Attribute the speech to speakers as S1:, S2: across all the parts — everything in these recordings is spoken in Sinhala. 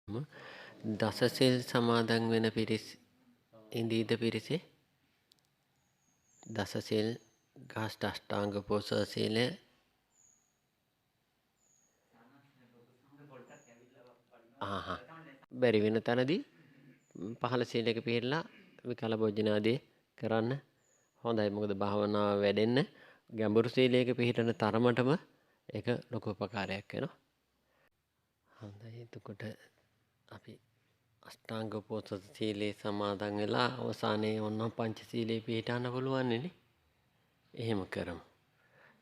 S1: දසසිල් සමාදන් වෙන පිරිස් ඉඳීද පිරිසේ දසසිල් අෂ්ටාංග පෝසත සීලය බැරි වෙන තැනදී පහළ සීලයක පිළිලා විකල භෝජනාදී කරන්න හොඳයි. මොකද භාවනාව වැඩෙන්න ගැඹුරු සීලයක පිළිටන තරමටම ඒක ලොකු උපකාරයක් වෙනවා. හොඳයි. එතකොට අපි අෂ්ටාංග පෝසත සීලේ සමාදන් වෙලා අවසානයේ ඔන්න පංච සීලේ පිළිටන්න පුළුවන් නේ. එහෙම කරමු.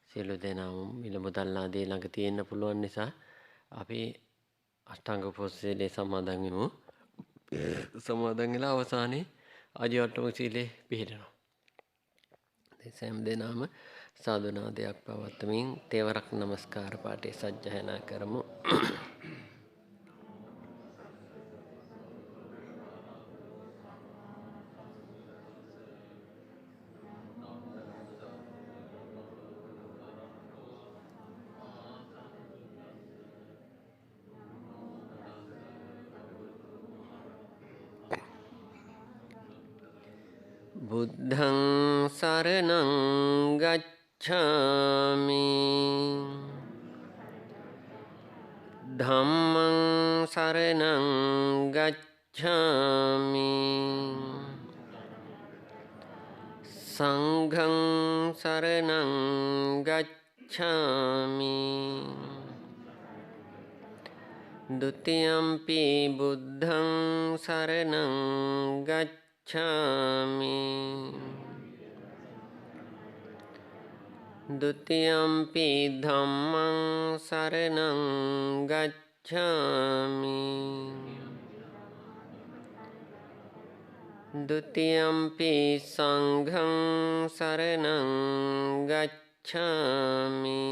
S1: සියලු දෙනාම මිල මුදල් ආදී ළඟ තියෙන්න පුළුවන් නිසා අපි අෂ්ටාංග පෝසත සීලේ සමාදන් වෙමු. සමාදන් වෙලා අවසානයේ ආජීවට්ටම සීලේ පිළිටනවා. සෑම දෙනාම සාදුනාදයක් පවත්වමින් තෙවරක් නමස්කාර පාඨය සජ්ජායනා කරමු. බුද්ධං සරණං ගච්ඡාමි ධම්මං සරණං ගච්ඡාමි සංඝං සරණං ගච්ඡාමි ဒုတိယံ පි බුද්ධං සරණං ගච්ඡාමි ဒုတိယံ පි ධම්මං සරණං ගච්ඡාමි ဒုတိယံ පි සංඝං සරණං ගච්ඡාමි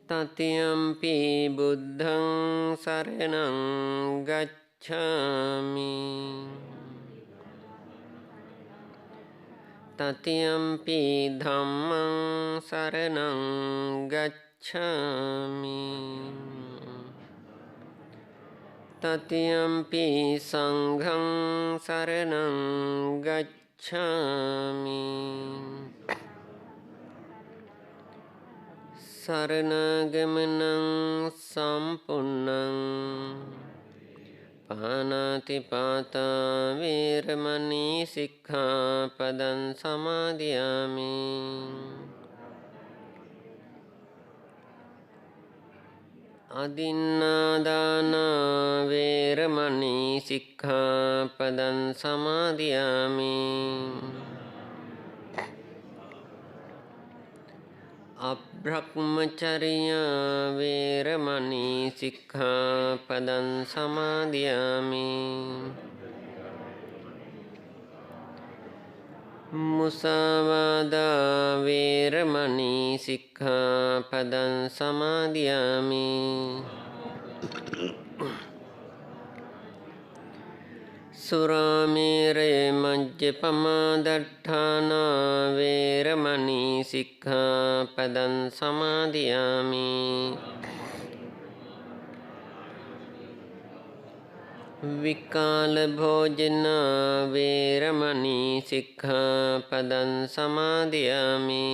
S1: တတိယံ පි බුද්ධං සරණං ගච්ඡාමි တတိယံ පි ධම්මං සරණං ගච්ඡාමි တတိယံ පි සංඝං සරණං ගච්ඡාමි සරණගමනං සම්පුන්නං පාණාතිපාතා වේරමණී සික්ඛාපදං සමාදියාමි අදින්නාදාන වේරමණී සික්ඛාපදං සමාදියාමි අබ්‍රහ්මචර්ය වේරමණී සික්ඛාපදං සමාදියාමි මුසාවාදා වේරමණී සික්ඛාපදං සමාදියාමි සුරාමේරය මජ්ජපමා දට්ඨානා වේරමණී සික්ඛාපදං සමාදියාමි විකාල භෝජන වේරමණී සික්ඛාපදං සමාදියාමි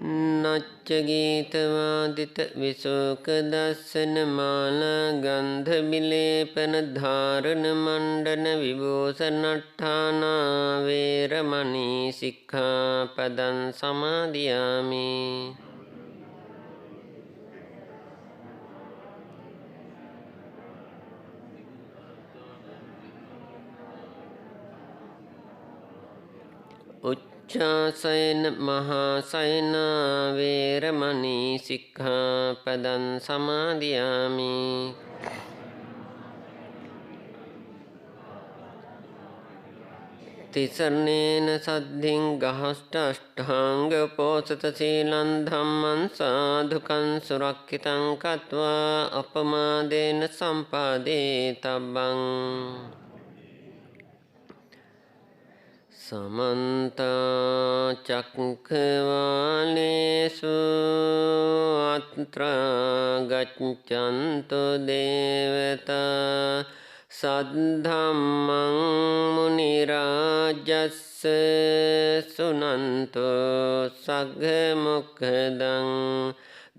S1: නච්ච ගීත වාදිත විසෝක දස්සන මාල ගන්ධ විලේපන ධාරණ මණ්ඩන විභූෂණට්ඨානා වේරමණී සික්ඛාපදං සමාදියාමි උච්චාසයන මහාසයන වේරමණී සික්ඛාපදං සමාදියාමි තිසරණේන සද්ධින් ගහස්ත අෂ්ඨාංග පෝසත සීලං ධම්මං සාධුකං සුරක්ඛිතං කତ୍වා අපමාදේන සම්පාදේ තබ්බං समन्ता चक्रवालेषु යේසු අත්‍ර ගච්ඡන්තු දේවතා සද්ධම්මං මුනි රාජස්ස සුනන්තු සග්ග මොක්ඛදං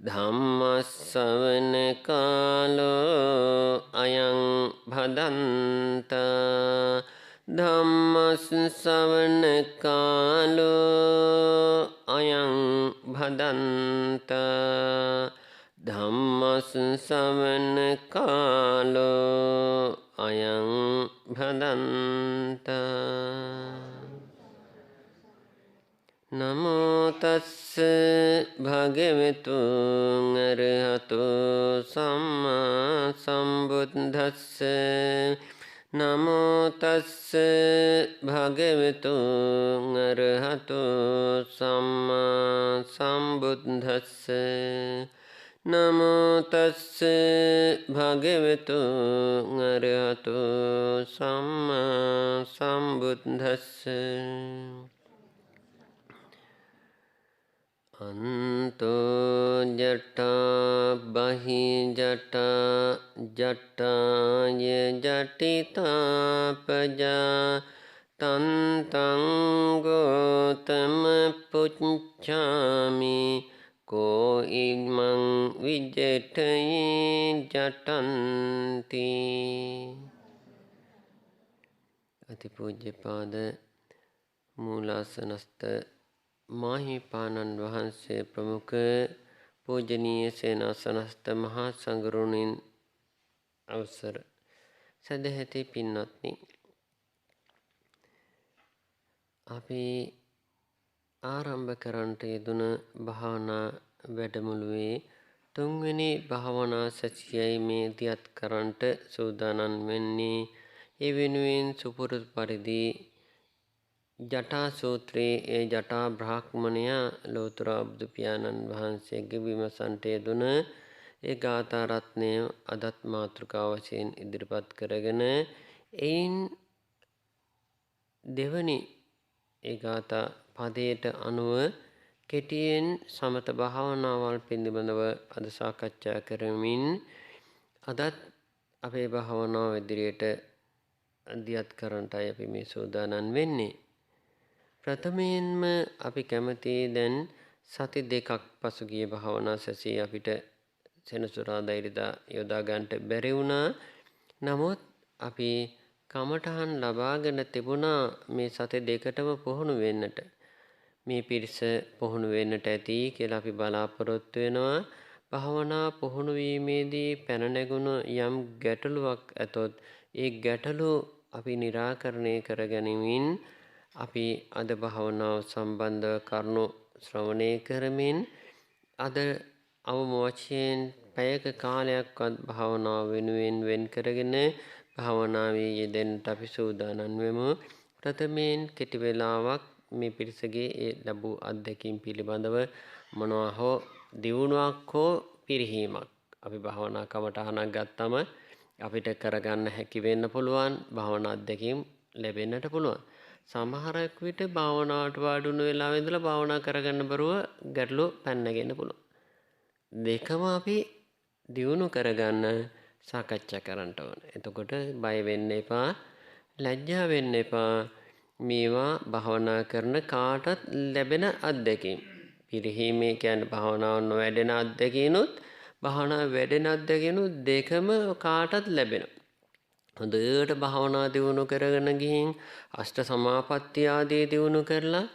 S1: ධම්මස්සවන කාලෝ අයං භදන්තා ධම්මස්සවන කාලෝ අයං භදන්තා ධම්මස්සවන කාලෝ අයං භදන්තා නමෝ තස්ස භගවතු අරහතෝ සම්මා සම්බුද්දස්ස නමෝ තස්ස භගවතු අරහතෝ සම්මා සම්බුද්දස්ස නමෝ තස්ස භගවතු අරහතෝ සම්මා සම්බුද්දස්ස අන්තෝ ජටා බහි ජටා ජටාය ජටිතාපජා තන්තං ගෝතම පුච්ඡාමි කෝ ඉමං විජිතේ ජටන්ති. අතිපූජ්‍යපාද මූලාසනස්ත මාහිපාණන් වහන්සේ ප්‍රමුඛ පූජනීය සේනාසනස්ත මහා සංඝරුවනින් අවසර සදැහැති පින්වත්නි, අපි ආරම්භ කරන්නට යෙදුන භාවනා වැඩමුළුවේ තුන්වෙනි භාවනා සැසියයි මේ දියත් කරන්නට සූදානම් වෙන්නේ. ඒ වෙනුවෙන් සුපුරුදු පරිදි ජටා සූත්‍රයේ ඒ ජටා බ්‍රාහ්මණයා ලෝතර බුදු පියාණන් වහන්සේගේ විමසන්ට යෙදුන ඒ ගාථා රත්නය අදත් මාතෘකාව වශයෙන් ඉදිරිපත් කරගෙන එයින් දෙවනි ඒ ගාථා පදයට අනුව කෙටියෙන් සමත භාවනාවල් පිළිබඳව අද සාකච්ඡා කරමින් අදත් අපේ භාවනාව ඉදිරියට දියත් කරන්නටයි අපි මේ සූදානම් වෙන්නේ. ප්‍රථමයෙන්ම අපි කැමති දැන් සති දෙකක් පසුගිය භාවනා සැසිය අපිට සෙනසුරාදා ඉරිදා යොදා ගන්නට බැරි වුණා. නමුත් අපි කමඨහන් ලබාගෙන තිබුණා මේ සති දෙකටම පුහුණු වෙන්නට. මේ පිරිස පුහුණු වෙන්නට ඇති කියලා අපි බලාපොරොත්තු වෙනවා. භාවනා පුහුණු වීමේදී පැන නැගුණු යම් ගැටලුවක් ඇතොත් ඒ ගැටලු අපි निराකරණය කරගනිමින් අපි අද භාවනාව සම්බන්ධ කරුණු ශ්‍රවණය කරමින් අද අවම වශයෙන් පැයක කාලයක්වත් භාවනාව වෙනුවෙන් වෙන් කරගෙන භාවනාවේ යෙදෙන්නට අපි සූදානම් වෙමු. ප්‍රථමයෙන් කෙටි වේලාවක් මේ පිරිසගේ ඒ ලැබූ අත්දැකීම් පිළිබඳව මොනවා හෝ දියුණුවක් හෝ පිරිහීමක් අපි භාවනා කමටහනක් ගත්තම අපිට කරගන්න හැකි වෙන්න පුළුවන්. භාවනා අත්දැකීම් ලැබෙන්නට පුළුවන්. සමහරක් විට භාවනාවට වාඩි වුණ වෙලාවෙ ඉඳලා භාවනා කරගන්න බැරුව ගැටලු පැනනගෙන පුළුවන්. දෙකම අපි දියුණු කරගන්න සාකච්ඡා කරන්න ඕන. එතකොට බය වෙන්න එපා, ලැජ්ජා වෙන්න එපා. මේවා භාවනා කරන කාටත් ලැබෙන අත්දැකීම්. පිරිහීමේ කියන්නේ භාවනාව නොවැඩෙන අත්දැකීනුත් භාවනා වැඩෙන අත්දැකීනුත් දෙකම කාටත් ලැබෙනවා. හොඳට භාවනා දියුණු කරගෙන ගිහින් අෂ්ට සමාපatti ආදී දියුණු කරලා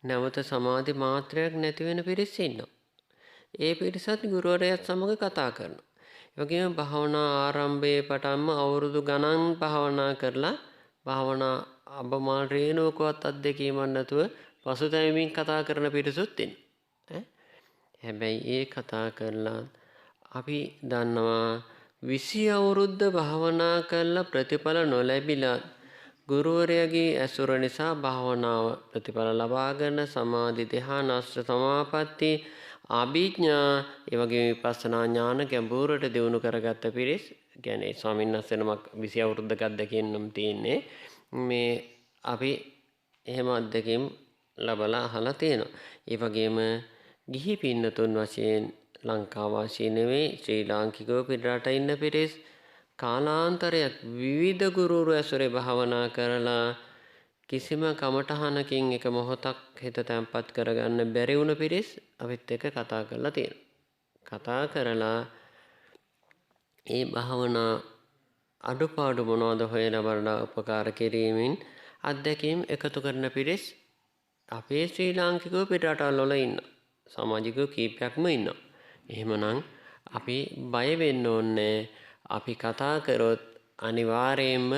S1: නැවත සමාධි මාත්‍රයක් නැති වෙන පිරිස ඉන්නවා. ඒ පිරිසත් ගුරුවරයාත් සමග කතා කරනවා. ඒ වගේම භාවනා ආරම්භයේ පටන්ම අවුරුදු ගණන් භාවනා කරලා භාවනා අබමාන රේණුවකවත් අත්දැකීමක් නැතුව පසුතැවීමෙන් කතා කරන පිරිසුත් ඉන්නවා. හැබැයි ඒ කතා කරලා අපි දන්නවා 20 අවුරුද්ද භාවනා කරලා ප්‍රතිඵල නොලැබිලා ගුරුවරයාගේ ඇසුර නිසා භාවනාව ප්‍රතිඵල ලබාගෙන සමාධි ධ්‍යාන අෂ්ට සමාපatti අභිඥා ඒ වගේ විපස්සනා ඥාන ගැඹුරට දියුණු කරගත්ත පිරිස් කියන්නේ ස්වාමීන් වහන්සේනමක් 20 අවුරුද්දක අත්දැකීම් තියෙන්නේ. මේ අපි එහෙම අත්දැකීම් ලබලා අහලා තියෙනවා. ඒ වගේම ගිහි පින්නතුන් වශයෙන් ලංකා වාසී නෙවෙයි ශ්‍රී ලාංකිකව පිටරට ඉන්න පිරිස් කාලාන්තරයක් විවිධ ගුරුවරු ඇසුරේ භාවනා කරලා කිසිම කමටහනකින් එක මොහොතක් හිත තැම්පත් කරගන්න බැරි වුණ පිරිස් අපිත් එක්ක කතා කරලා තියෙනවා. කතා කරලා ඒ භාවනා අඩුපාඩු මොනවද හොයලා බලලා උපකාර කිරීමෙන් අත්දැකීම් එකතු කරන පිරිස් අපේ ශ්‍රී ලාංකිකව පිටරටවල වල ඉන්නවා. සමාජිකව කීපයක්ම ඉන්නවා. එහෙමනම් අපි බය වෙන්න ඕනේ. අපි කතා කරොත් අනිවාර්යයෙන්ම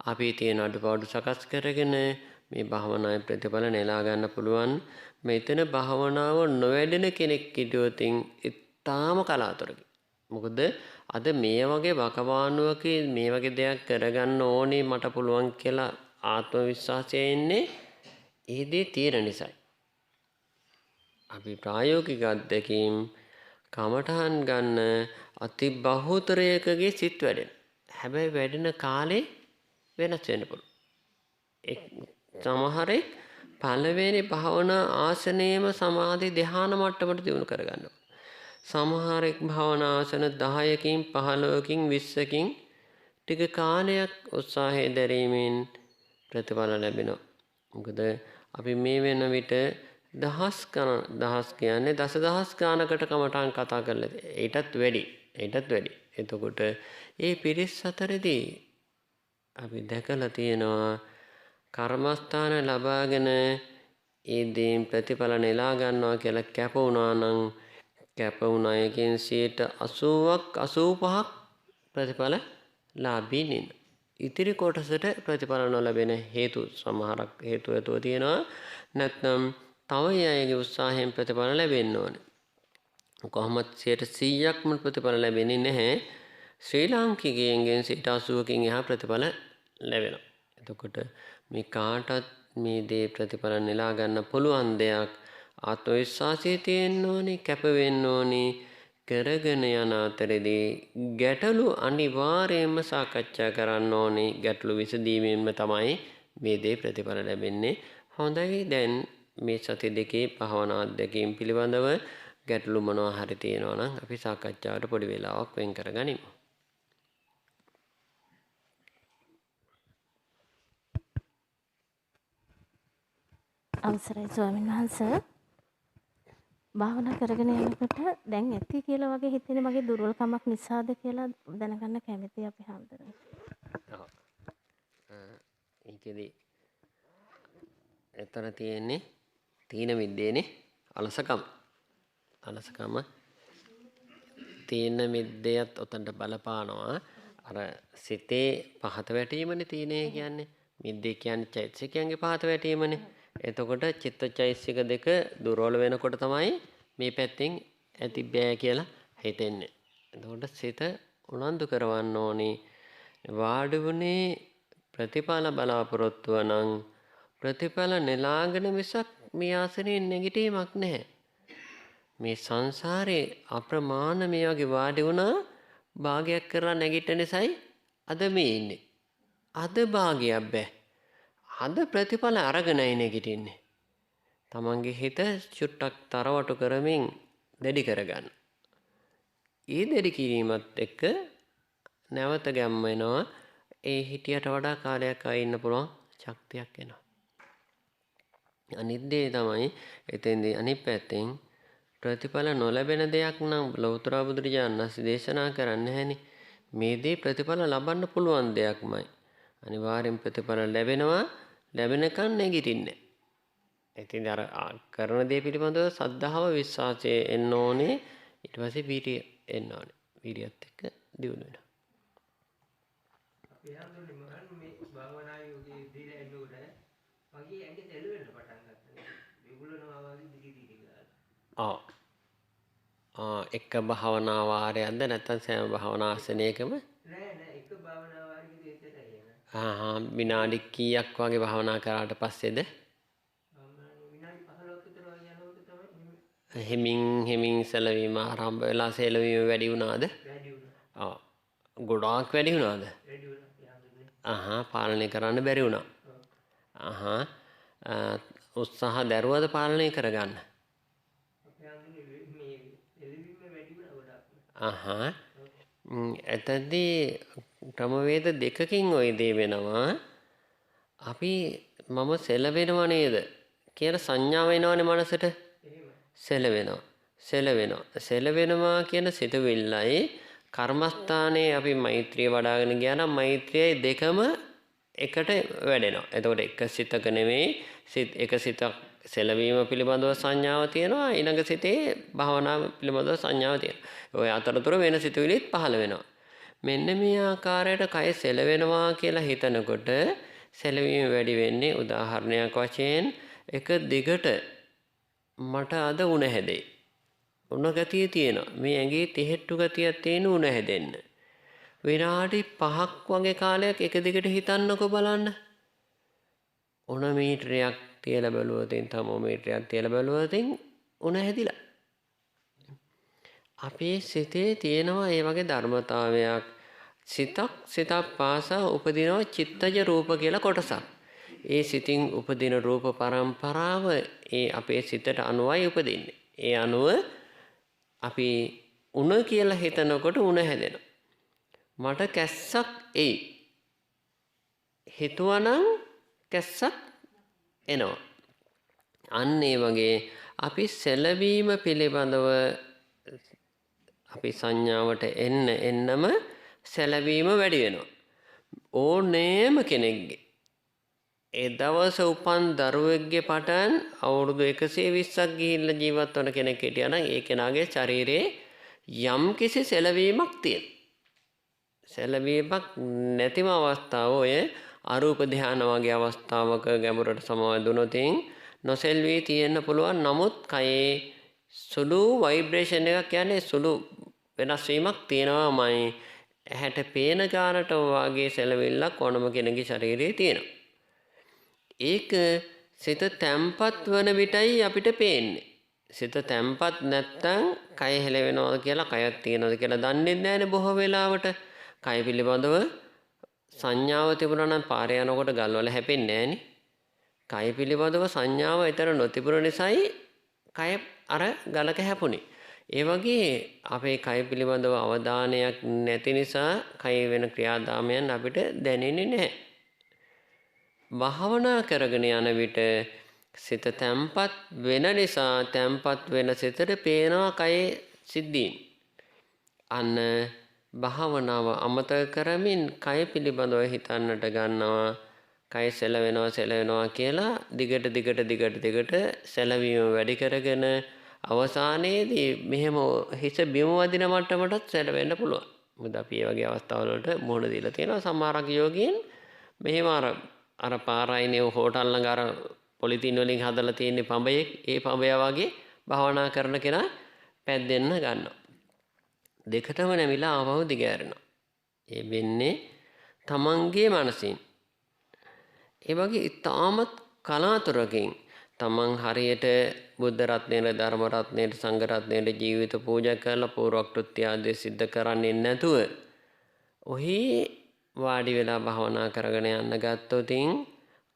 S1: අපි තියෙන අඩුපාඩු සකස් කරගෙන මේ භාවනාවේ ප්‍රතිඵල නෙලා ගන්න පුළුවන්. මෙතන භාවනාව නොවැඩෙන කෙනෙක් හිටියොත් ඉතාම කලාතුරකින්. මොකද අද මේ වගේ වකවානුවක මේ වගේ දෙයක් කරගන්න ඕනේ මට පුළුවන් කියලා ආත්ම විශ්වාසය එන්නේ ඒ දේ තියෙන නිසායි. අපි ප්‍රායෝගික අත්දැකීම් කමටහන් ගන්න අති බහුතරයකගේ සිත් වැඩෙන. හැබැයි වැඩෙන කාලේ වෙනස් වෙන්න පුළුවන්. සමහරෙක් පළවෙනි භාවනා ආසනයේම සමාධි ධ්‍යාන මට්ටමට දියුණු කරගන්නවා. සමහරෙක් භාවනා ආසන 10කින් 15කින් 20කින් ටික කාලයක් උත්සාහය දැරීමෙන් ප්‍රතිඵල ලැබෙනවා. මොකද අපි මේ වෙන විට දහස් කියන්නේ දසදහස් ගානකට කමටහන් කතා කරලා ඊටත් වැඩි. එතකොට ඒ පිරිස් අතරදී අපි දැකලා තියෙනවා කර්මස්ථාන ලබාගෙන ඒ දේන් ප්‍රතිඵල නෙලා ගන්නවා කියලා කැප වුණා නම් කැප වුණ අයගෙන් 80ක් 85ක් ප්‍රතිඵල ලාභීන් ඉන්න. ඉතිරි කොටසට ප්‍රතිඵල නොලැබෙන හේතු සමහරක් හේතු ඇතුව තියෙනවා. නැත්නම් තව අයගේ උත්සාහයෙන් ප්‍රතිඵල ලැබෙන්න ඕනේ. කොහොමත් 100%ක්ම ප්‍රතිඵල ලැබෙන්නේ නැහැ. ශ්‍රී ලාංකිකයන්ගෙන් 80කින් එහා ප්‍රතිඵල ලැබෙනවා. එතකොට මේ කාටත් මේ දේ ප්‍රතිඵල නෙලා ගන්න පුළුවන් දෙයක්. ආත්ම විශ්වාසය තියෙන්න ඕනේ, කැප වෙන්න ඕනේ. කරගෙන යන අතරේදී ගැටලු අනිවාර්යයෙන්ම සාකච්ඡා කරන්න ඕනේ. ගැටලු විසඳීමෙන්ම තමයි මේ දේ ප්‍රතිඵල ලැබෙන්නේ. හොඳයි දැන් මේ සති දෙකේ භාවනා අධ්‍යක්ීම් පිළිබඳව ගැටලු මොනවා හරි තියෙනවා නම් අපි සාකච්ඡාවට පොඩි වෙලාවක් වෙන් කරගනිමු.
S2: අවසරයි ස්වාමීන් වහන්සේ. භාවනා කරගෙන යනකොට දැන් ඇති කියලා වගේ හිතෙන මගේ දුර්වලකමක් නිසාද කියලා දැනගන්න කැමතියි අපි හැමදෙරම.
S1: ඔව්. ඒකෙදි එතන තියෙන්නේ තීන මිද්දේනේ අලසකම. තීන මිද්දේත් උතන්ට බලපානවා. අර සිතේ පහත වැටීමනේ තීනේ කියන්නේ. මිද්දේ කියන්නේ චෛතසිකයන්ගේ පහත වැටීමනේ. එතකොට චිත්තචෛතසික දෙක දුර්වල වෙනකොට තමයි මේ පැත්තෙන් ඇති බෑ කියලා හිතෙන්නේ. එතකොට සිත උනන්දු කරවන්න ඕනේ. වාඩි වුණේ ප්‍රතිඵල බලාපොරොත්තුව නම් ප්‍රතිඵල නෙලාගෙන මිසක් මේ ආසනයේ නැගිටීමක් නැහැ. මේ සංසාරේ අප්‍රමාණ මේ වගේ වාඩි වුණා භාගයක් කරලා නැගිටින නිසායි අද මේ ඉන්නේ. අද භාගයක් බෑ. අද ප්‍රතිඵල අරගෙනයි නැගිටින්නේ. තමන්ගේ හිත චුට්ටක් තරවටු කරමින් දැඩි කරගන්න. ඒ දැඩි කිරීමත් එක්ක නැවත ගැම්ම වෙනවා. ඒ හිටියට වඩා කාලයක් ආයෙ ඉන්න පුළුවන් ශක්තියක් එනවා. අනිත් දේ තමයි එතෙන්දී අනිත් පැත්තෙන් ප්‍රතිඵල නොලැබෙන දෙයක් නම් ලෞතර බුදුරජාණන් වහන්සේ දේශනා කරන්නේ නැහෙනි. මේ දේ ප්‍රතිඵල ලබන්න පුළුවන් දෙයක්මයි. අනිවාර්යෙන් ප්‍රතිඵල ලැබෙනවා. ලැබෙනකන් නැගිටින්නේ. ඉතින් අර කරන දේ පිළිබඳව සද්ධාව විශ්වාසය එන්න ඕනේ. ඊට පස්සේ වීර්යය එන්න ඕනේ. වීර්යයත් එක්ක දියුණු වෙනවා.
S3: අපි හඳුන්නේ මොකක්ද මේ භාවනා යෝගී දීලා එන්නකොට මගේ ඇඟේ තෙලවෙන්න පටන් ගත්තා. විගුලනවා වගේ දිගින් ගිහලා.
S1: එක භාවනා වාරයක්ද නැත්නම් සෑම භාවනා ආසනයකම?
S3: නෑ එක භාවනා වාරයකදී එච්චරයි එන.
S1: විනාඩි කීයක් වගේ භාවනා කරාට පස්සේද?
S3: විනාඩි 15ක් විතර වගේ යනකොට තමයි
S1: හිමින් සැලවීම ආරම්භ වෙලා සැලවීම වැඩි වුණාද?
S3: වැඩි වුණා.
S1: ගොඩාක් වැඩි වුණාද?
S3: වැඩි වුණා.
S1: පාලනය කරන්න බැරි වුණා. උත්සාහ දැරුවද පාලනය කරගන්න?
S3: අපේ මේ එළවීම වැඩි වුණා ගොඩක්.
S1: අහා එතනදී ක්‍රමවේද දෙකකින් ওই දේ වෙනවා. අපි මම සෙලවෙනවා නේද කියලා සංඥාව එනවනේ මනසට. සෙලවෙනවා කියන සිතුවිල්ලයි කර්මස්ථානයේ අපි මෛත්‍රිය වඩාගෙන ගියා නම් මෛත්‍රියයි දෙකම එකට වැඩෙනවා. එතකොට එක සිතක නෙමෙයි එක සිතක් සෙලවීම පිළිබඳව සංඥාව තියෙනවා, ඊළඟ සිතේ භාවනාව පිළිබඳව සංඥාව තියෙනවා. ඔය අතරතුර වෙන සිතුවිලිත් පහළ වෙනවා. මෙන්න මේ ආකාරයට කය සෙලවෙනවා කියලා හිතනකොට සෙලවීම වැඩි වෙන්නේ. උදාහරණයක් වශයෙන් එක දිගට මට අද උණ හැදේ. උණ ගතිය තියෙනවා. මේ ඇඟේ තෙහෙට්ටු ගතියක් තියෙන උණ හැදෙන්න. විනාඩි 5ක් වගේ කාලයක් එක දිගට හිතන්නකෝ බලන්න. උණ මීටරයක් තියලා බලුවතින් තර්මෝමීටරයක් තියලා බලුවතින් උණ හැදිලා. අපේ සිතේ තියෙනවා ඒ වගේ ධර්මතාවයක්. සිතක් පාසා උපදිනවා චිත්තජ රූප කියලා කොටසක්. ඒ සිතින් උපදින රූප පරම්පරාව ඒ අපේ සිතට අනුවයි උපදින්නේ. ඒ අනුව අපි උණ කියලා හිතනකොට උණ හැදෙනවා. මට කැස්සක් එයි. හිතුවනම් කැස්සක් එනවා. අන්න ඒ වගේ අපි සැලවීම පිළිබඳව අපි සංඥාවට එන්නම සැලවීම වැඩි වෙනවා. ඕනෑම කෙනෙක්ගේ ඒ දවස උපන් දරුවෙක්ගේ පටන් අවුරුදු 120ක් ගිහිල්ලා ජීවත් වන කෙනෙක් හිටියා නම් ඒ කෙනාගේ ශරීරයේ යම් කිසි සැලවීමක් තියෙනවා. සැලවීමක් නැතිම අවස්ථාව ඔය අරූප ධානය වගේ අවස්ථාවක ගැඹුරට සමවැදුනොත් නොසෙල්වී තියෙන්න පුළුවන්. නමුත් කයේ සුළු ভাইබ්‍රේෂන් එකක් කියන්නේ සුළු වෙනස් වීමක් තියෙනවාමයි. ඇහැට පේන ගානට වාගේ සැලවිල්ලක් ඕනම කෙනෙකුගේ ශරීරයේ තියෙනවා. ඒක සිත තැම්පත් වන විටයි අපිට පේන්නේ. සිත තැම්පත් නැත්තම් කය හෙලවෙනවද කියලා, කයක් තියෙනවද කියලා දන්නේ නැහැනේ බොහෝ වෙලාවට. කය පිළිබඳව සංඥාව තිබුණා නම් පාරේ යනකොට ගල්වල හැපෙන්නේ නැහනේ. කය පිළිබඳව සංඥාව ඊතර නොතිබුණ නිසායි කය අර ගලක හැපුණේ. ඒ වගේ අපේ කය පිළිබඳව අවධානයක් නැති නිසා කය වෙන ක්‍රියාදාමයන් අපිට දැනෙන්නේ නැහැ. භාවනා කරගෙන යන විට සිත තැම්පත් වෙන නිසා තැම්පත් වෙන සිතට පේනවා කයේ සිද්ධීන්. අන්න භාවනාව අමතක කරමින් කය පිළිබඳව හිතන්නට ගන්නවා. කය සැලවෙනවා කියලා දිගට සැලවීම වැඩි කරගෙන අවසානයේදී මෙහෙම හිස බිම වදින මට්ටමටත් සැලවෙන්න පුළුවන්. මොකද අපි මේ වගේ අවස්ථාවල වලට මුහුණ දීලා තියෙනවා. සමහරක් යෝගීන් මෙහෙම අර පාරයිනේ හෝටල් ළඟ අර පොලිතින් වලින් හදලා තියෙන පඹයක්, ඒ පඹය වගේ භාවනා කරන කෙනා පැද්දෙන්න ගන්නවා. දෙකටම නැමිලා ආවව දිගෑරෙනවා. ඒ වෙන්නේ තමන්ගේ මනසින්. ඒ වගේ ඊටාමත් කලාතුරකින් තමන් හරියට බුද්ධ රත්නයේ, ධර්ම රත්නයේ, සංඝ රත්නයේ ජීවිත පූජා කරලා පූර්වක්‍ෘත්‍ය ආදී සිද්ධ කරන්නේ නැතුව ඔහි වාඩි වෙලා භාවනා කරගෙන යන්න ගත්තොත්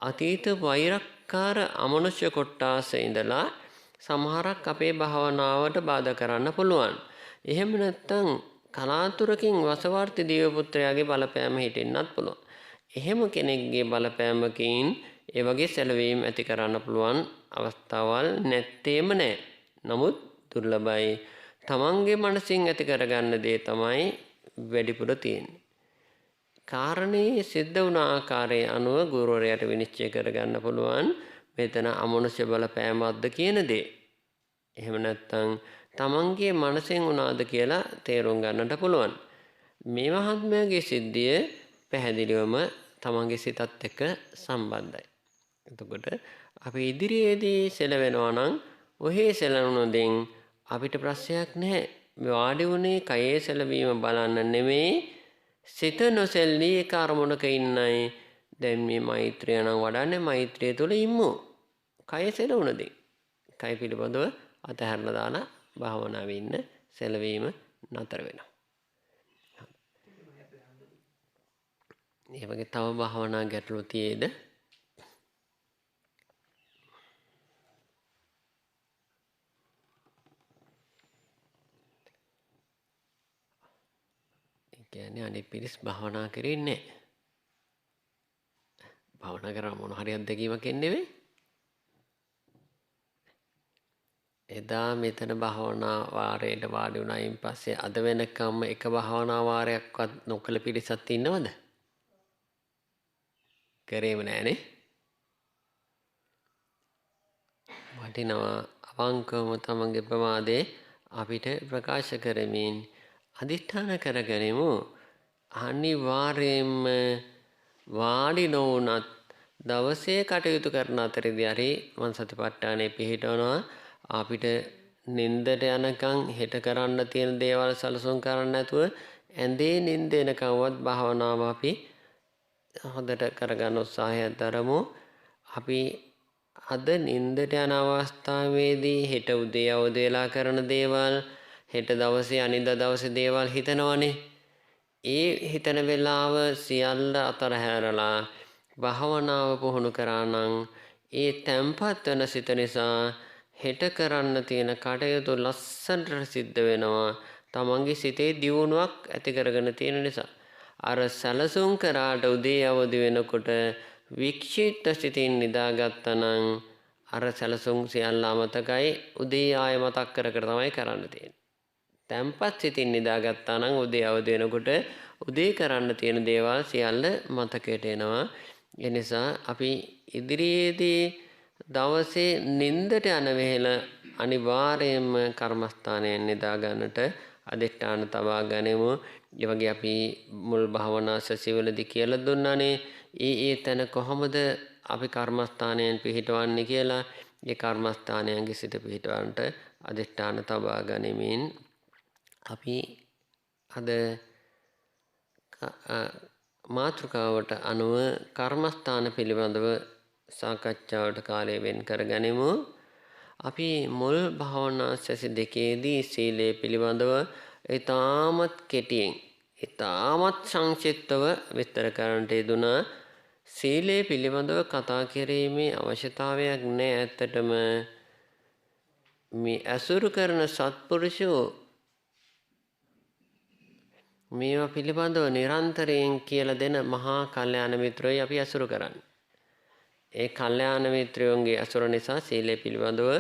S1: අතීත වෛරක්කාර අමනුෂ්‍ය කොට්ටාස ඉඳලා සමහරක් අපේ භාවනාවට බාධා කරන්න පුළුවන්. එහෙම නැත්නම් කලාතුරකින් වසවර්ති දිව්‍ය පුත්‍රයාගේ බලපෑම හිටින්නත් පුළුවන්. එහෙම කෙනෙක්ගේ බලපෑමකින් ඒ වගේ සැලවීම ඇති කරන්න පුළුවන් අවස්ථාවල් නැත්තේම නැහැ. නමුත් දුර්ලභයි. තමන්ගේ මනසින් ඇති කරගන්න දේ තමයි වැඩිපුර තියෙන්නේ. කාරණේ සිද්ධ වුණ ආකාරය අනුව ගුරුවරයාට විනිශ්චය කරගන්න පුළුවන් මෙතන අමනුෂ්‍ය බලපෑමක්ද කියන දේ. එහෙම නැත්නම් තමන්ගේ මනසෙන් වුණාද කියලා තේරුම් ගන්නට පුළුවන්. මේ මහත්මයාගේ සිද්ධිය පැහැදිලිවම තමන්ගේ සිතත් එක්ක සම්බන්ධයි. එතකොට අපි ඉදිරියේදී සෙලවෙනවා නම් ඔහේ සෙලනුනොදින් අපිට ප්‍රශ්නයක් නැහැ. මේ වාඩි වුණේ කයේ සෙලවීම බලන්න නෙමෙයි, සිත නොසෙල්ලී ඒක අරමුණක ඉන්නයි. දැන් මේ මෛත්‍රිය නම් වඩන්නේ මෛත්‍රිය තුළ ඉමු. කය සෙලුණදී කය පිළිබඳව අතහැරලා දාලා භාවනාවේ ඉන්න සෙලවීම නතර වෙනවා. මේ වගේ තව භාවනා ගැටලු තියේද? කියන්නේ අනිත් පිරිස් භාවනා කරන්නේ නැහැ. භාවනා කරන මොන හරි අත්දැකීමක් එන්නේ නෙවෙයි. එදා මෙතන භාවනා වාරයට වාඩි වුණායින් පස්සේ අද වෙනකම්ම එක භාවනා වාරයක්වත් නොකළ පිරිසක් ඉන්නවද? කරේම නෑනේ. වටිනවා අවංකවම තමන්ගේ ප්‍රමාදේ අපිට ප්‍රකාශ කරමින් අදිෂ්ඨාන කරගනිමු. අනිවාර්යයෙන්ම වාඩි නොවුනත් දවසේ කටයුතු කරන අතරේදී හරි මං සතිපට්ඨානේ පිළිහිටවනවා. අපිට නින්දට යනකම් හෙට කරන්න තියෙන දේවල් සලසුම් කරන්න නැතුව ඇඳේ නින්ද එනකම්වත් භාවනාව අපි හොඳට කරගන්න උත්සාහයක් දරමු. අපි අද නින්දට යන අවස්ථාවේදී හෙට උදේ අවදි වෙලා කරන දේවල් හෙට දවසේ අනිද්දා දවසේ දේවල් හිතනවනේ. ඒ හිතන වෙලාව සියල්ල අතරහැරලා භාවනාව පුහුණු කරා නම් ඒ තැම්පත් වෙන සිත නිසා හෙට කරන්න තියෙන කටයුතු ලස්සනට සිද්ධ වෙනවා. තමන්ගේ සිතේ දියුණුවක් ඇති කරගෙන තියෙන නිසා. අර සැලසුම් කරාට උදේ අවදි වෙනකොට වික්ෂිප්ත සිතින් නිදාගත්තා නම් අර සැලසුම් සියල්ල අමතකයි. උදේ ආය මතක් කර කර තමයි කරන්න තියෙන්නේ. තැම්පත් සිතින් නිදාගත්තා නම් උදේ අවදි වෙනකොට උදේ කරන්න තියෙන දේවල් සියල්ල මතකයට එනවා. ඒ නිසා අපි ඉදිරියේදී දවසේ නින්දට යන වෙලෙ අනිවාර්යයෙන්ම කර්මස්ථානයෙන් නිදා ගන්නට අදිෂ්ඨාන තබා ගනිමු. ඒ වගේ අපි මුල් භාවනා සැසිවලදී කියලා දුන්නානේ ඒ තැන කොහොමද අපි කර්මස්ථානයෙන් පිහිටවන්නේ කියලා. ඒ කර්මස්ථානයන්ගේ සිට පිහිටවන්නට අදිෂ්ඨාන තබා ගනිමින් අපි අද මාතෘකාවට අනුව කර්මස්ථාන පිළිබඳව සාකච්ඡාවට කාලය වෙන් කරගනිමු. අපි මුල් භාවනා සැසි දෙකේදී සීලය පිළිබඳව ඉතාමත් කෙටියෙන් ඉතාමත් සංක්ෂිප්තව විස්තර කරන්නට යෙදුණා. සීලය පිළිබඳව කතා කිරීමේ අවශ්‍යතාවයක් නැහැ. ඇත්තටම මේ අසුරු කරන සත්පුරුෂෝ මේවා පිළිබඳව නිරන්තරයෙන් කියලා දෙන මහා කල්යාණ මිත්‍රයෝයි අපි අසුරු කරන්නේ. ඒ කල්යාණ මිත්‍රයෝන්ගේ අසුර නිසා සීලය පිළිබඳව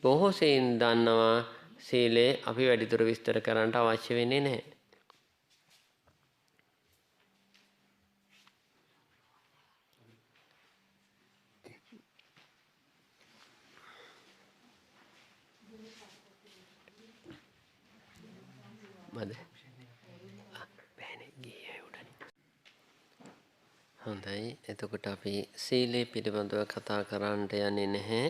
S1: බොහෝ සෙයින් දන්නවා. සීලය අපි වැඩිදුර විස්තර කරන්නට අවශ්‍ය වෙන්නේ නැහැ. හොඳයි. එතකොට අපි සීලය පිළිබඳව කතා කරන්නට යන්නේ නැහැ.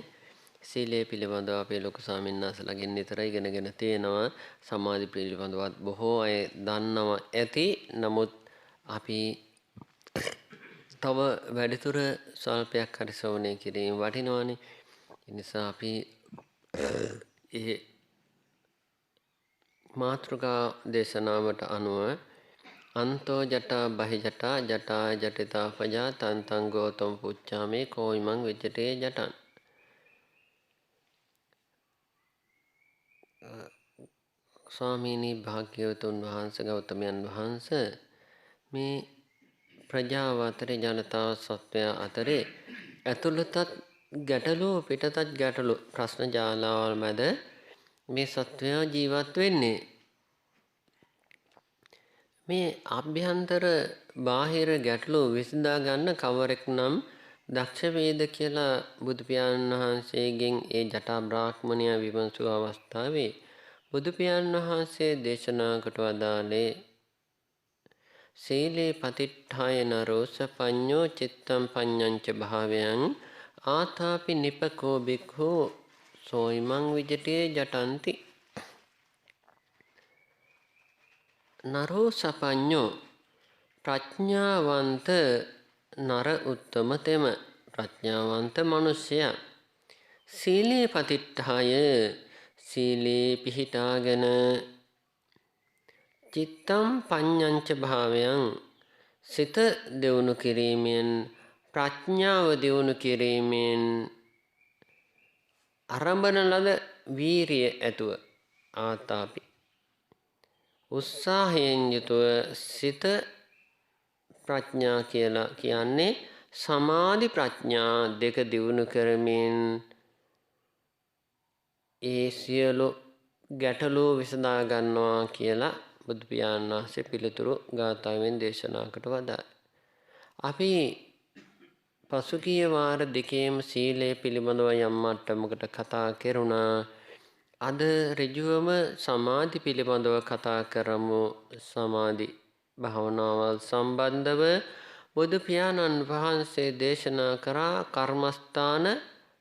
S1: සීලය පිළිබඳව අපේ ලොකු ස්වාමීන් වහන්සේලාගෙන් නිතර ඉගෙනගෙන තියෙනවා. සමාධි පිළිබඳවත් බොහෝ අය දන්නවා ඇති. නමුත් අපි තව වැඩිදුර ස්වල්පයක් හරි ශ්‍රවණය කිරීම වටිනවානේ. ඒ නිසා අපි ඒ මාතෘකා දේශනාවට අනුව අන්තෝ ජටා බහි ජටා ජටා ජටිතා පජා තන්තං ගෝතම පුච්චාමේ කෝයිමං විජ්ජතේ ජටන්. ස්වාමීනි භාග්‍යවතුන් වහන්සේ ගෞතමයන් වහන්සේ මේ ප්‍රජාව අතරේ ජනතාව සත්වයා අතරේ ඇතුළතත් ගැටලු පිටතත් ගැටලු ප්‍රශ්න ජාලාවල් මැද මේ සත්වයා ජීවත් වෙන්නේ. මේ අභ්‍යන්තර බාහිර ගැටලු විසඳා ගන්න කවරෙක් නම් දක්ෂ වේද කියලා බුදු පියාණන් වහන්සේගෙන් ඒ ජටා බ්‍රාහ්මණයා විමසු අවස්ථාවේ බුදු පියාණන් වහන්සේ දේශනා කොට වදාළේ සීලේ පතිට්ඨාය නරෝ සපඤ්ඤෝ චිත්තම් පඤ්ඤංච භාවයන් ආතාපි නිපකෝ බික්ඛු සෝයිමං විජිතේ ජටಂತಿ. නරෝ සපඤ්ඤෝ ප්‍රඥාවන්ත නර උත්තම තෙම ප්‍රඥාවන්ත මනුෂ්‍යයා සීලේ පතිට්ඨාය සීලේ පිහිටාගෙන චිත්තම් පඤ්ඤංච භාවයන් සිත දියුණු කිරීමෙන් ප්‍රඥාව දියුණු කිරීමෙන් ආරම්භන ලද වීරිය ඇතුව ආතාපි උත්සාහයෙන් යුතුව සිත ප්‍රඥා කියලා කියන්නේ සමාධි ප්‍රඥා දෙක දියුණු කරමින් ඒ සියලු ගැටලු විසඳා ගන්නවා කියලා බුදු පියාණන් වහන්සේ පිළිතුරු ගාථාවෙන් දේශනා කොට වදාළා. අපි පසුගිය වාර දෙකේම සීලය පිළිබඳව යම් මට්ටමකට කතා කෙරුණා. අද ඍජුවම සමාධි පිළිබඳව කතා කරමු. සමාධි භාවනාවල් සම්බන්ධව බුදු පියාණන් වහන්සේ දේශනා කරා කර්මස්ථාන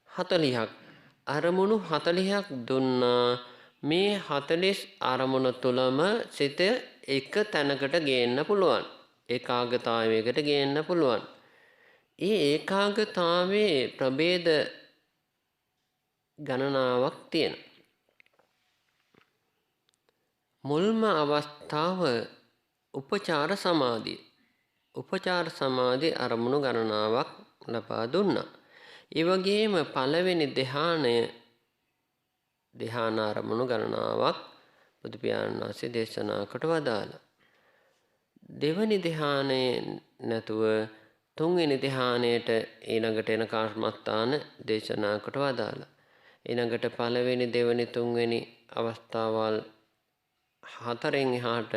S1: 40ක් අරමුණු 40ක් දුන්නා. මේ 40 අරමුණ තුලම සිත එක තැනකට ගේන්න පුළුවන්. ඒකාග්‍රතාවයකට ගේන්න පුළුවන්. ඒ ඒකාග්‍රතාවයේ ප්‍රභේද ගණනාවක් තියෙනවා. මුල්ම අවස්ථාව උපචාර සමාධිය. උපචාර සමාධි අරමුණු ගණනාවක් ලබා දුන්නා. ඒ වගේම පළවෙනි ධ්‍යාන අරමුණු ගණනාවක් බුදු පියාණන් වහන්සේ දේශනා කොට වදාළා. දෙවනි ධ්‍යානයේ නැතුව තුන්වෙනි ධ්‍යානයට ඊළඟට එන කර්මස්ථාන දේශනා කොට වදාළා. ඊළඟට පළවෙනි දෙවෙනි තුන්වෙනි අවස්ථාවල් හතරෙන් එහාට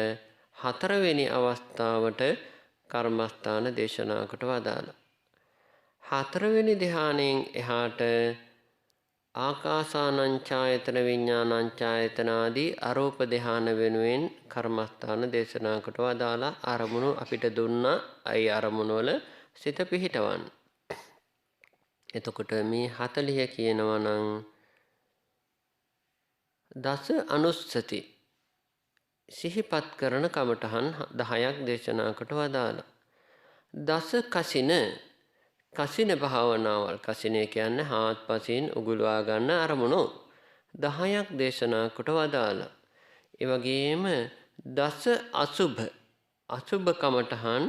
S1: හතරවෙනි අවස්ථාවට කර්මස්ථාන දේශනා කොට වදාළා. හතරවෙනි ධ්‍යානයෙන් එහාට ආකාසානංචායතන විඥානංචායතන ආදී අරූප ධ්‍යාන වෙනුවෙන් කර්මස්ථාන දේශනා කොට වදාලා අරමුණු අපිට දුන්නා. අයි අරමුණු වල සිත පිහිටවන්න. එතකොට මේ 40 කියනවා නම් දස අනුස්සති සිහිපත් කරන කමඨහන් 10ක් දේශනා කොට වදාලා. දස කසින භාවනාවල්. කසිනේ කියන්නේ හාත්පසින් උගුලවා ගන්න අරමුණු 10ක් දේශනා කොට වදාලා. ඒ වගේම දස අසුභ කමඨහන්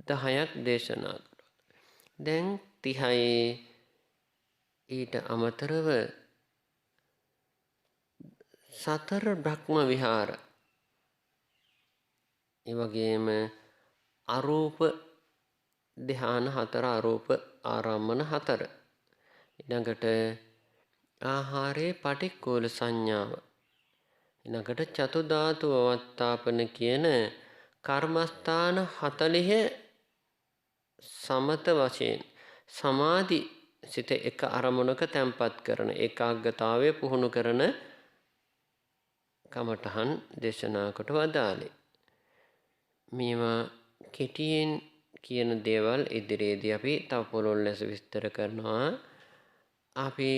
S1: 10ක් දේශනා කරා. දැන් 30යි ඊට අමතරව සතර බ්‍රහ්ම විහාර. ඒ වගේම අරූප ධ්‍යාන 4 අරූප ආරම්මන 4. ඊළඟට ආහාරේ පටික්කුල සංඥාව. ඊළඟට චතු ධාතු අවස්ථාපන කියන කර්මස්ථාන 40 සමත වශයෙන් සමාධි සිත එක අරමුණක තැම්පත් කරන ඒකාග්‍රතාවය පුහුණු කරන කමඨහන් දේශනා කොට වදාළේ. මේවා කෙටියෙන් කියන දේවල් ඉදිරියේදී අපි තව පුළුල් ලෙස විස්තර කරනවා. අපි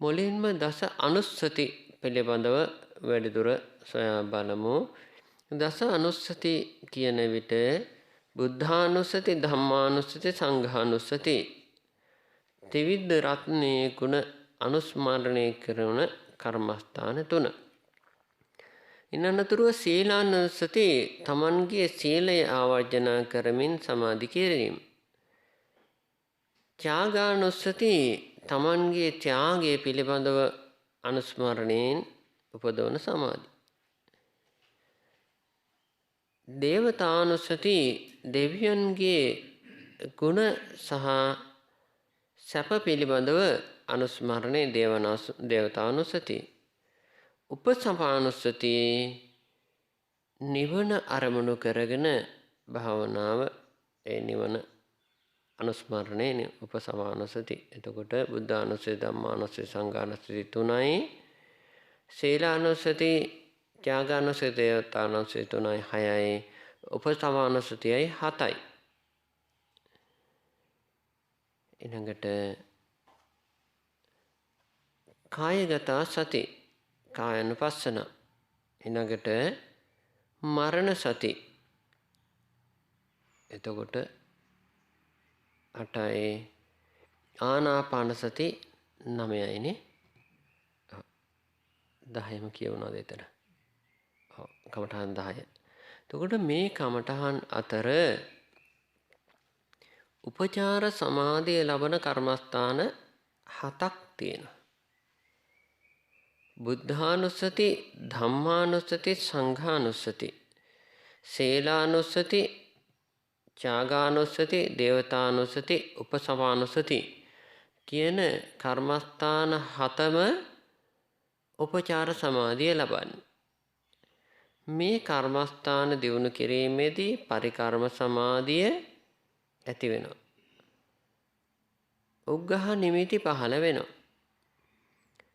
S1: මුලින්ම දස අනුස්සති පිළිබඳව වැඩිදුර සොයා බලමු. දස අනුස්සති කියන විට බුද්ධානුස්සති, ධම්මානුස්සති, සංඝානුස්සති ත්‍රිවිධ රත්නයේ ගුණ අනුස්මරණය කරන කර්මස්ථාන 3. ඉන්නතුරුව සීලානුස්සති තමන්ගේ සීලය ආවර්ජනා කරමින් සමාධි කිරීම. ත්‍යාගානුස්සති තමන්ගේ ත්‍යාගය පිළිබඳව අනුස්මරණයෙන් උපදවන සමාධි. දේවතානුස්සති දෙවියන්ගේ ගුණ සහ සැප පිළිබඳව අනුස්මරණය දේවතානුස්සති. උපසමානුස්සති නිවන අරමුණු කරගෙන භාවනාව ඒ නිවන අනුස්මරණය උපසමානුස්සති. එතකොට බුද්ධානුස්සති, ධම්මානුස්සති, සංඝානුස්සති 3යි. සීලානුස්සති, ත්‍යාගානුස්සති, දේවතානුස්සති 3යි 6යි. උපසමානුස්සතියයි 7යි. ඊළඟට කායගත සති කායනුපස්සන. ඊළඟට මරණ සති. එතකොට 8යි. ආනාපාන සති 9යිනේ. 10ම කියවනවාද එතන? ඔව් කමඨහන් 10. එතකොට මේ කමඨහන් අතර උපචාර සමාධිය ලබන කර්මස්ථාන 7ක් තියෙනවා. බුද්ධානුස්සති, ධම්මානුස්සති, සංඝානුස්සති, සීලානුස්සති, ත්‍යාගානුස්සති, දේවතානුස්සති, උපසමානුස්සති කියන කර්මස්ථාන 7ම උපචාර සමාධිය ලබන්නේ. මේ කර්මස්ථාන දියුණු කිරීමේදී පරිකර්ම සමාධිය ඇති වෙනවා. උග්ඝහ නිමිති පහළ වෙනවා.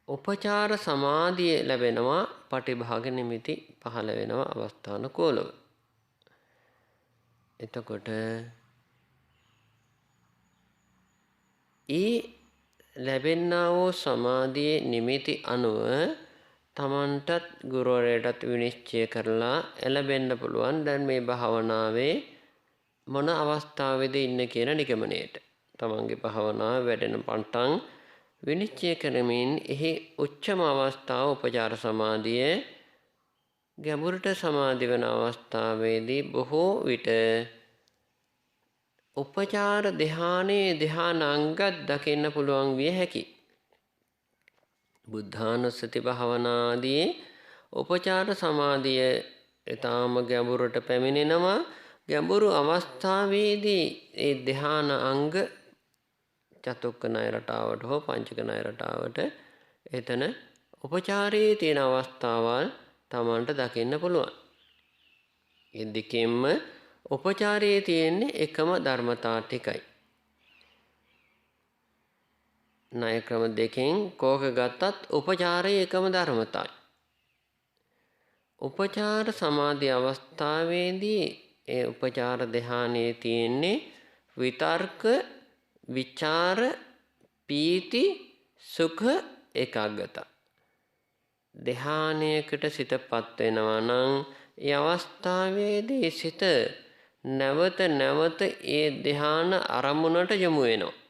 S1: උපචාර සමාධිය ලැබෙනවා. පටිභාග නිමිති පහළ වෙනවා අවස්ථානුකූලව. එතකොට ඒ ලැබෙන්නා වූ සමාධියේ නිමිති අනුව තමන්ටත් ගුරුවරයාටත් විනිශ්චය කරලා එළබෙන්න පුළුවන් දැන් මේ භාවනාවේ මොන අවස්ථාවේද ඉන්නේ කියන නිගමනයට. තමන්ගේ භාවනාව වැඩෙන පටන් විනිශ්චය කරමින් එහි උච්චම අවස්ථාව උපචාර සමාධිය, ගැඹුරට සමාධි වෙන අවස්ථාවේදී බොහෝ විට උපචාර ධ්‍යානයේ ධ්‍යානාංග දකින්න පුළුවන් විය හැකියි. බුද්ධානුස්සති භාවනාදී උපචාර සමාධිය ඊටාම ගැඹුරට පැමිණෙනවා. ගැඹුරු අවස්ථාවේදී ඒ ධ්‍යාන අංග චතුක්ක ණය රටාවට හෝ පංචක ණය රටාවට එතන උපචාරයේ තියෙන අවස්ථාවල් තමන්ට දකින්න පුළුවන්. ඒ දෙකෙන්ම උපචාරයේ තියෙන්නේ එකම ධර්මතා ටිකයි. ණය ක්‍රම දෙකෙන් කෝක ගත්තත් උපචාරයේ එකම ධර්මතාවයි. උපචාර සමාධි අවස්ථාවේදී ඒ උපචාර ධ්‍යානයේ තියෙන්නේ විතර්ක, විචාර, පීති, සුඛ, ඒකාග්‍රතාව. ධ්‍යානයකට සිතපත් වෙනවා නම් ඒ අවස්ථාවේදී සිත නැවත නැවත ඒ ධ්‍යාන අරමුණට යොමු වෙනවා.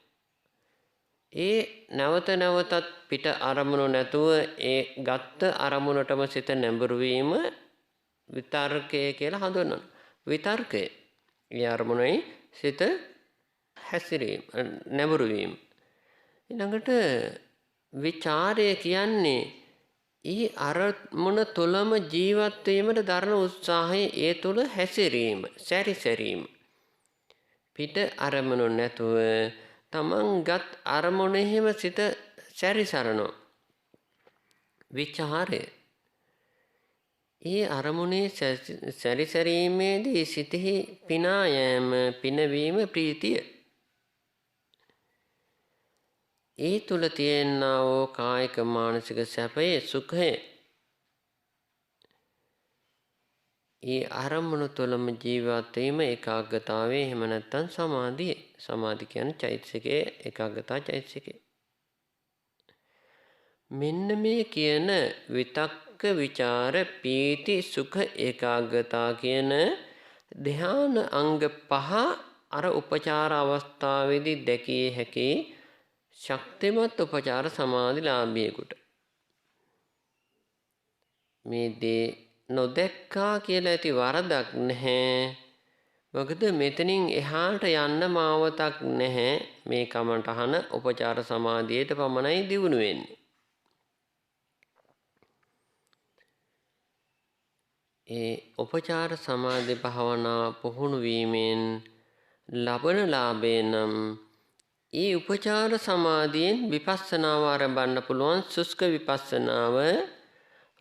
S1: ඒ නැවත නැවතත් පිට අරමුණු නැතුව ඒ ගත්ත අරමුණටම සිත නැඹුරු වීම විතර්කය කියලා හඳුන්වනවා. විතර්කය ඒ අරමුණේ සිත හැසිරීම, නැඹුරු වීම. ඊළඟට විචාරය කියන්නේ ඒ අරමුණ තුළම ජීවත් වීමට දරන උත්සාහය, ඒ තුළ හැසිරීම, සැරිසැරීම. පිට අරමුණු නැතුව තමන්ගත් අරමුණෙහිම සිත සැරිසරනවා. විචාරය ඒ අරමුණේ සැරිසැරීමේදී සිතෙහි පිනා යෑම, පිනවීම, ප්‍රීතිය. ඒ තුල තියෙනා වූ කායික මානසික සැපයේ සුඛය ඒ අරමුණු තුළම ජීවත් වීම ඒකාග්‍රතාවයේ, එහෙම නැත්නම් සමාධිය. සමාධි කියන්නේ චෛතසිකයේ ඒකාග්‍රතා චෛතසිකය. මෙන්න මේ කියන විතක්ක, විචාර, පීති, සුඛ, ඒකාග්‍රතා කියන ධ්‍යාන අංග පහ අර උපචාර අවස්ථාවේදී දැකිය හැකි ශක්තිමත් උපචාර සමාධිලාභියෙකුට. මේ දේ නොදැක්කා කියලා ඇති වරදක් නැහැ. මොකද මෙතනින් එහාට යන්න මාවතක් නැහැ. මේ කමටහන උපචාර සමාධියට පමණයි දියුණු වෙන්නේ. ඒ උපචාර සමාධි භාවනා පුහුණු වීමෙන් ලබන ලාභය නම් ඒ උපචාර සමාධියෙන් විපස්සනාව ආරම්භන්න පුළුවන්. සුස්ක විපස්සනාව,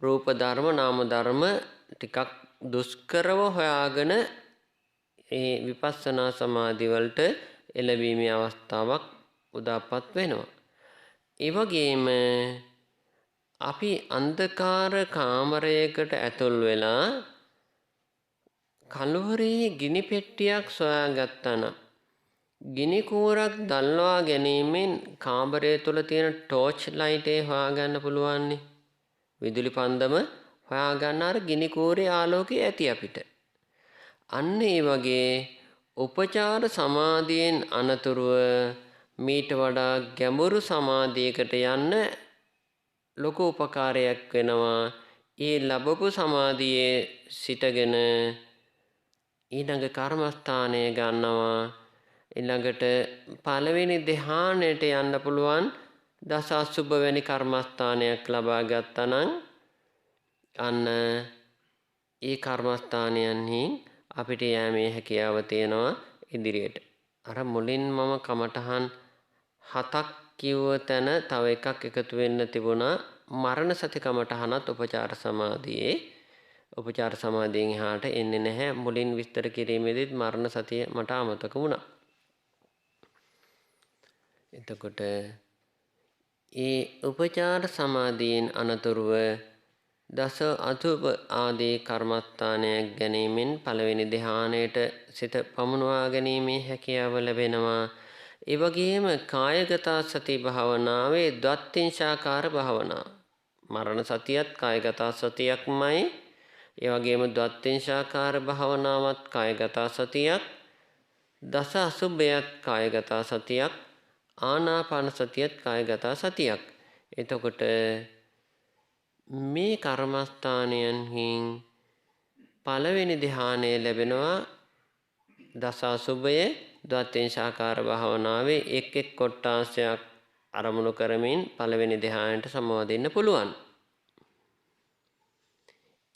S1: රූප ධර්ම, නාම ධර්ම ටිකක් දුෂ්කරව හොයාගෙන ඒ විපස්සනා සමාධි වලට එළවීමේ අවස්ථාවක් උදාපත් වෙනවා. ඒ වගේම අපි අන්ධකාර කාමරයකට ඇතුල් වෙලා කලවරේ ගිනි පෙට්ටියක් සොයාගත්තා නම් ගිනි කූරක් දල්වා ගැනීමෙන් කාමරය තුල තියෙන ටෝච් ලයිටේ හොයාගන්න පුළුවන්. විදුලි පන්දම හොයාගන්න අර ගිනි කූරේ ආලෝකය ඇති අපිට. අන්න ඒ වගේ උපචාර සමාධියෙන් අනතුරුව මීට වඩා ගැඹුරු සමාධියකට යන්න ලොකු උපකාරයක් වෙනවා. ඒ ලැබපු සමාධියේ සිටගෙන ඊළඟ කර්මස්ථානය ගන්නවා. ඊළඟට පළවෙනි ධ්‍යානයට යන්න පුළුවන් දස අසුභ වැනි කර්මස්ථානයක් ලබා ගත්තා නම් අන්න ඒ කර්මස්ථානයන්හි අපිට යෑමේ හැකියාව තියෙනවා ඉදිරියට. අර මුලින් මම කමඨහන් 7ක් කිව්ව තැන තව එකක් එකතු වෙන්න තිබුණා. මරණ සති කමඨහනත් උපචාර සමාධියේ. උපචාර සමාධියෙන් එහාට එන්නේ නැහැ. මුලින් විස්තර කිරීමේදීත් මරණ සතිය මට අමතක වුණා. එතකොට ඒ උපචාර සමාධියෙන් අනතුරුව දස අසුභ ආදී කර්මස්ථානයක් ගැනීමෙන් පළවෙනි ධ්‍යානයට සිත පමුණවා ගැනීමේ හැකියාව ලැබෙනවා. ඒ වගේම කායගත සති භාවනාවේ ද්වත්තිංශාකාර භාවනාව. මරණ සතියත් කායගත සතියක්මයි. ඒ වගේම ද්වත්තිංශාකාර භාවනාවත් කායගත සතියක්. දස අසුභයත් කායගත සතියක්. ආනාපාන සතියත් කායගත සතියක්. එතකොට මේ කර්මස්ථානයන්හි පළවෙනි ධ්‍යානය ලැබෙනවා දස අසුභයේ ද්වත්තිංශාකාර භාවනාවේ එක් එක් කොටාසයක් අරමුණු කරමින් පළවෙනි ධ්‍යානයට සමවදින්න පුළුවන්.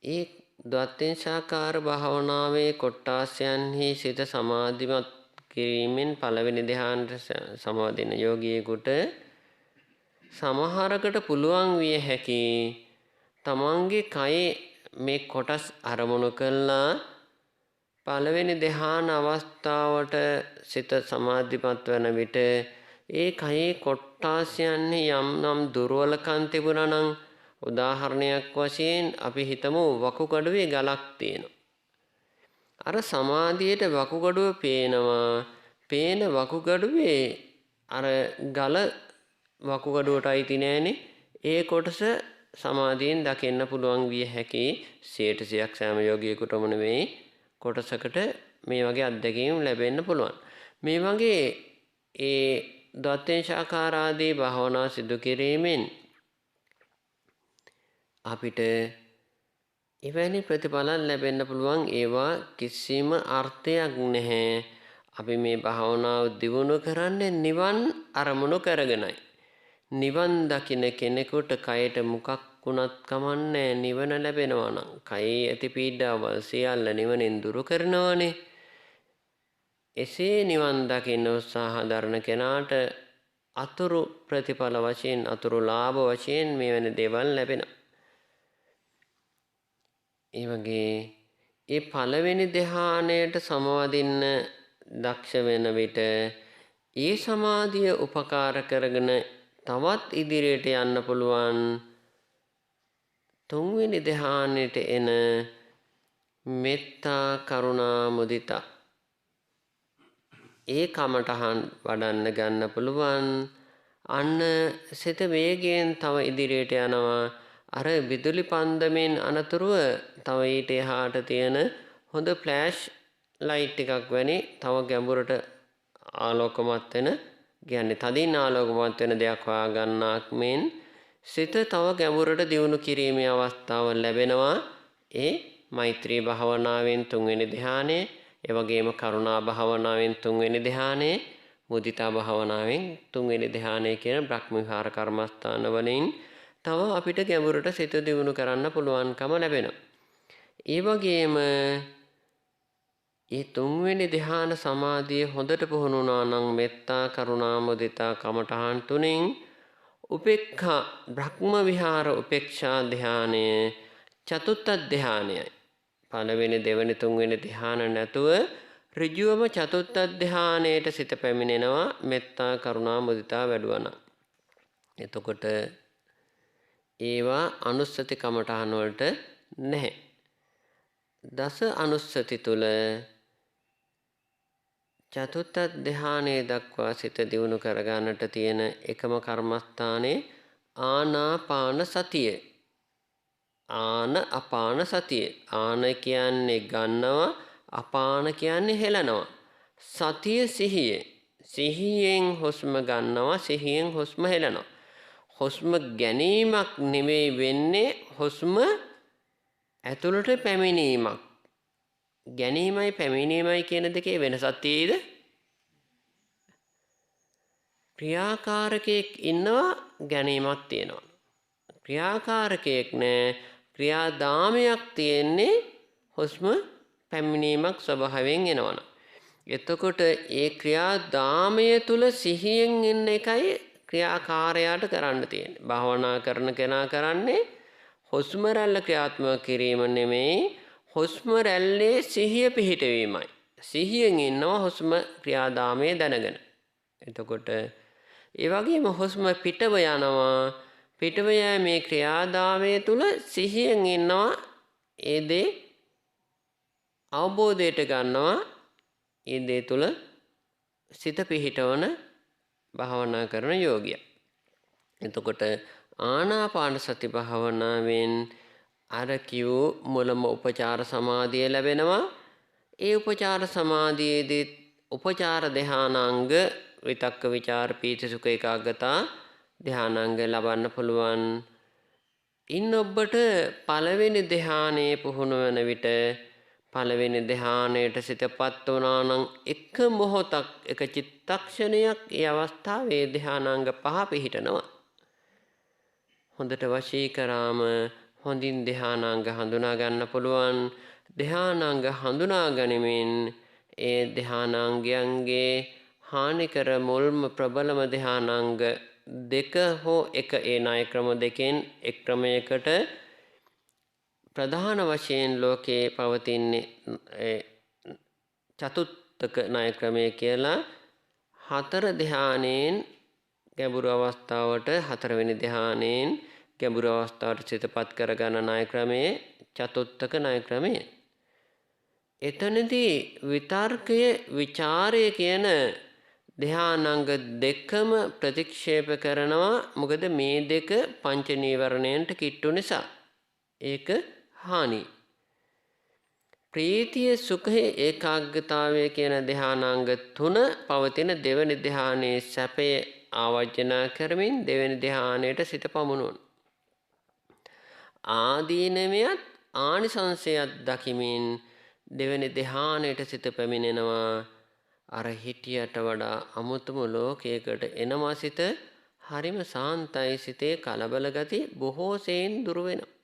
S1: ඒ ද්වත්තිංශාකාර භාවනාවේ කොටාසයන්හි සිත සමාධිමත් කිරීමෙන් පළවෙනි ධ්‍යානයට සමවදින යෝගියෙකුට සමහරකට පුළුවන් විය හැකි තමන්ගේ කයේ මේ කොටස් අරමුණු කළා පළවෙනි ධ්‍යාන අවස්ථාවට සිත සමාධිමත් වන විට ඒ කයේ කොටාසයන්හි යම් දුර්වලකම් තිබුණා නම් උදාහරණයක් වශයෙන් අපි හිතමු වකුගඩුවේ ගලක් තියෙනවා. අර සමාධියට වකුගඩුව පේනවා. පේන වකුගඩුවේ අර ගල වකුගඩුවට අයිති නෑනේ. ඒ කොටස සමාධියෙන් දකින්න පුළුවන් විය හැකි 100%ක් සෑම යෝගියෙකුටම නෙවෙයි කොටසකට මේ වගේ අත්දැකීම් ලැබෙන්න පුළුවන්. මේ වගේ ඒ ද්වත්තිංශාකාර ආදී භාවනා සිදු කිරීමෙන් අපිට එවැනි ප්‍රතිඵල ලැබෙන්න පුළුවන්. ඒවා කිසිම අර්ථයක් නැහැ. අපි මේ භාවනාව දියුණු කරන්නේ නිවන් අරමුණු කරගෙනයි. නිවන් දකින්න කෙනෙකුට කයට මොකක් වුණත් කමන්නේ නිවන ලැබෙනවා නම් කයේ ඇති පීඩාවල් සියල්ල නිවනින් දුරු කරනවානේ. එසේ නිවන් දකින්න උත්සාහ දරන කෙනාට අතුරු ප්‍රතිඵල වශයෙන් අතුරු ලාභ වශයෙන් මේ වෙන දේවල් ලැබෙනවා. ඒ වගේ ඒ පළවෙනි ධ්‍යානයට සමවදින්න දක්ෂ වෙන විට ඒ සමාධිය උපකාර කරගෙන තවත් ඉදිරියට යන්න පුළුවන්. තුන්වෙනි ධ්‍යානයට එන මෙත්තා කරුණා මුදිතා ඒ කමඨහන් වඩන්න ගන්න පුළුවන්. අන්න සිත වේගයෙන් තව ඉදිරියට යනවා. අර විදුලි පන්දමෙන් අනතුරුව තව ඊට එහාට තියෙන හොඳ ෆ්ලෑෂ් ලයිට් එකක් වැනි තව ගැඹුරට ආලෝකමත් වෙන කියන්නේ තදින් ආලෝකමත් වෙන දෙයක් හොයාගන්නක් මෙන් සිත තව ගැඹුරට දියුණු කිරීමේ අවස්ථාව ලැබෙනවා. ඒ මෛත්‍රී භාවනාවෙන් තුන්වෙනි ධ්‍යානය, ඒ වගේම කරුණා භාවනාවෙන් තුන්වෙනි ධ්‍යානය, මුදිතා භාවනාවෙන් තුන්වෙනි ධ්‍යානය කියන බ්‍රහ්ම විහාර කර්මස්ථාන වලින් තව අපිට ගැඹුරට සිත දියුණු කරන්න පුළුවන්කම ලැබෙනවා. ඒ වගේම ඒ තුන්වෙනි ධ්‍යාන සමාධිය හොඳට පුහුණු වුණා නම් මෙත්තා කරුණා මුදිතා කමඨහන් තුනෙන් උපේක්ඛා බ්‍රහ්ම විහාර උපේක්ෂා ධ්‍යානය චතුත්ථ ධ්‍යානයයි. පළවෙනි දෙවෙනි තුන්වෙනි ධ්‍යාන නැතුව ඍජුවම චතුත්ථ ධ්‍යානයට සිත පැමිණෙනවා මෙත්තා කරුණා මුදිතා වැඩුවනම්. එතකොට ඒවා අනුස්සති කමඨහන් වලට නැහැ. දස අනුස්සති තුල චතුත්ථ ධ්‍යානයේ දක්වා සිත දියුණු කරගන්නට තියෙන එකම කර්මස්ථානයේ ආනාපාන සතිය. ආන අපාන සතිය. ආන කියන්නේ ගන්නවා, අපාන කියන්නේ හෙලනවා. සතිය සිහිය. සිහියෙන් හුස්ම ගන්නවා, සිහියෙන් හුස්ම හෙලනවා. හුස්ම ගැනීමක් නෙමෙයි වෙන්නේ, හුස්ම ඇතුළට පැමිණීමක්. ගැනීමයි පැමිණීමයි කියන දෙකේ වෙනසක් තියෙයිද? ක්‍රියාකාරකයක් ඉන්නවා ගැනීමක් තියෙනවා. ක්‍රියාකාරකයක් නෑ ක්‍රියාදාමයක් තියෙන්නේ හුස්ම පැමිණීමක් ස්වභාවයෙන් එනවනම්. එතකොට ඒ ක්‍රියාදාමය තුල සිහියෙන් ඉන්න එකයි ක්‍රියාකාරයාට කරන්න තියෙන්නේ. භාවනා කරන කෙනා කරන්නේ හුස්ම රැල්ල ක්‍රියාත්මක කිරීම නෙමෙයි හුස්ම රැල්ලේ සිහිය පිහිටවීමයි. සිහියෙන් ඉන්නවා හුස්ම ක්‍රියාදාමය දැනගෙන. එතකොට ඒ වගේම හුස්ම පිටව යනවා පිටව යෑමේ ක්‍රියාදාමය තුල සිහියෙන් ඉන්නවා ඒ දේ අවබෝධයට ගන්නවා ඒ දේ තුල සිත පිහිටවන භාවනා කරන යෝගියා. එතකොට ආනාපාන සති භාවනාවෙන් අර කියූ මුලම උපචාර සමාධිය ලැබෙනවා. ඒ උපචාර සමාධියේදී උපචාර ධානාංග විතක්ක විචාර පීති සුඛ ඒකාග්‍රතා ධානාංග ලබන්න පුළුවන්. ඉන්න ඔබට පළවෙනි ධානයේ පුහුණු වෙන විට පළවෙනි ධානයට සිතපත් වුණා නම් එක මොහොතක් එක චිත්තක්ෂණයක් ඒ අවස්ථාවේ ධානාංග පහ පිහිටනවා. හොඳට වශී කරාම හොඳින් ධානාංග හඳුනා ගන්න පුළුවන්. ධානාංග හඳුනා ගනිමින් ඒ ධානාංගයන්ගේ හානිකර මුල්ම ප්‍රබලම ධානාංග දෙක හෝ එක ඒ ණය ක්‍රම දෙකෙන් එක් ක්‍රමයකට ප්‍රධාන වශයෙන් ලෝකේ පවතින්නේ චතුත්තක ණය ක්‍රමය කියලා හතර ධානයෙන් ගැඹුරු අවස්ථාවට හතරවෙනි ධානයෙන් ගැඹුරු අවස්ථාවට සිතපත් කරගන්න ණය ක්‍රමයේ චතුත්තක ණය ක්‍රමය. එතනදී විතර්කය විචාරය කියන ධානාංග දෙකම ප්‍රතික්ෂේප කරනවා. මොකද මේ දෙක පංච නීවරණයන්ට කිට්ටු නිසා. ඒක හානි. ප්‍රීතිය සුඛය ඒකාග්‍රතාවය කියන ධානාංග තුන පවතින දෙවනි ධානයේ සැපය ආවර්ජනා කරමින් දෙවනි ධානයට සිත පමුණුවන. ආදීනමයත් ආනිසංසයත් දකිමින් දෙවනි ධානයට සිත පැමිණෙනවා. අර හිටියට වඩා අමුතුම ලෝකයකට එනවා සිත. හරිම සාන්තයි සිතේ කලබල ගති බොහෝ සෙයින් දුර වෙනවා.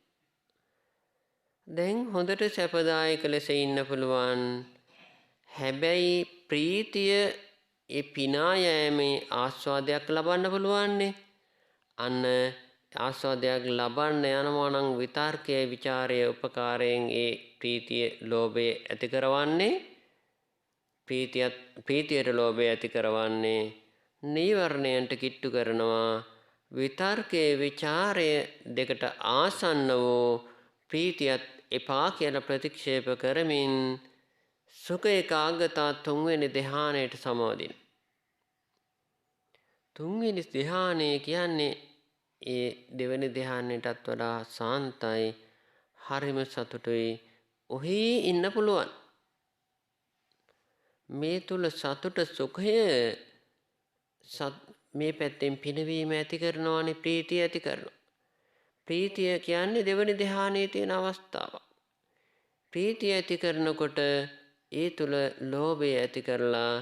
S1: දැන් හොඳට සැපදායක ලෙස ඉන්න පුළුවන්. හැබැයි ප්‍රීතිය ඒ පිනා යෑමේ ආස්වාදයක් ලබන්න පුළුවන්නේ. අන්න ආස්වාදයක් ලබන්න යනවා නම් විතර්කයේ ਵਿਚාරයේ උපකාරයෙන් ඒ ප්‍රීතිය ලෝභය ඇති කරවන්නේ ප්‍රීතියට ලෝභය ඇති කරවන්නේ නීවරණයන්ට කිට්ටු කරනවා. විතර්කයේ ਵਿਚාරය දෙකට ආසන්න වූ ප්‍රීතියත් එපා කියලා ප්‍රතික්ෂේප කරමින් සුඛ ඒකාග්‍රතා තුන්වෙනි ධානයට සමාදින. තුන්වෙනි ධානය කියන්නේ ඒ දෙවෙනි ධානයටත් වඩා සාන්තයි. හරිම සතුටුයි. ඔහි ඉන්න පුළුවන්. මේ තුල සතුට සුඛය මේ පැත්තෙන් පිනවීම ඇති කරනවානේ ප්‍රීතිය ඇති කරනවා. ප්‍රීතිය කියන්නේ දෙවෙනි ධානයේ තියෙන අවස්ථාවක්. ප්‍රීතිය ඇති කරනකොට ඒ තුල ලෝභය ඇති කරලා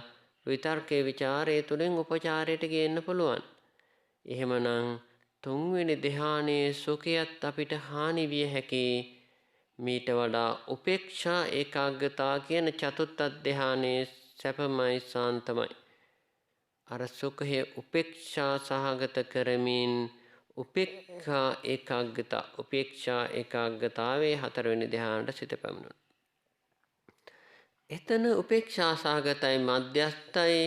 S1: විතර්කේ ਵਿਚාරයේ තුලින් උපචාරයට ගේන්න පුළුවන්. එහෙමනම් තුන්වෙනි ධානයේ සුඛයත් අපිට හානි විය හැකි. මීට වඩා උපේක්ෂා ඒකාග්‍රතා කියන චතුත්ථ ධානයේ සැපමයි සාන්තමයි. අර සුඛය උපේක්ෂා සහගත කරමින් උපේක්ඛා ඒකාග්‍රතාවේ හතරවෙනි ධානයට සිත පැමිණෙනවා. එතන උපේක්ෂා සහගතයි මධ්‍යස්ථයි.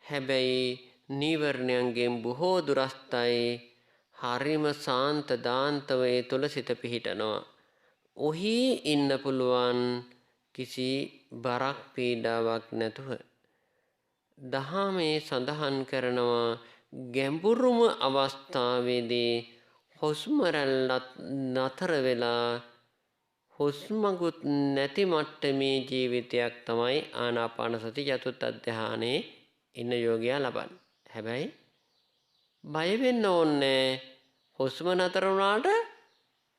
S1: හැබැයි නීවරණයන්ගෙන් බොහෝ දුරස්ථයි. හරිම සාන්ත දාන්තවේ තුල සිත පිහිටනවා. ඔහි ඉන්න පුළුවන් කිසි බරක් පීඩාවක් නැතුව. දහමේ සඳහන් කරනවා ගැඹුරුම අවස්ථාවේදී හුස්ම රැල්ලත් නතර වෙලා හුස්මකුත් නැති මට්ටමේ ජීවිතයක් තමයි ආනාපාන සති චතුත්ථ ධානයේ ඉන්න යෝගියා ලබන්නේ. හැබැයි බය වෙන්න ඕනේ. හුස්ම නතර වුණාට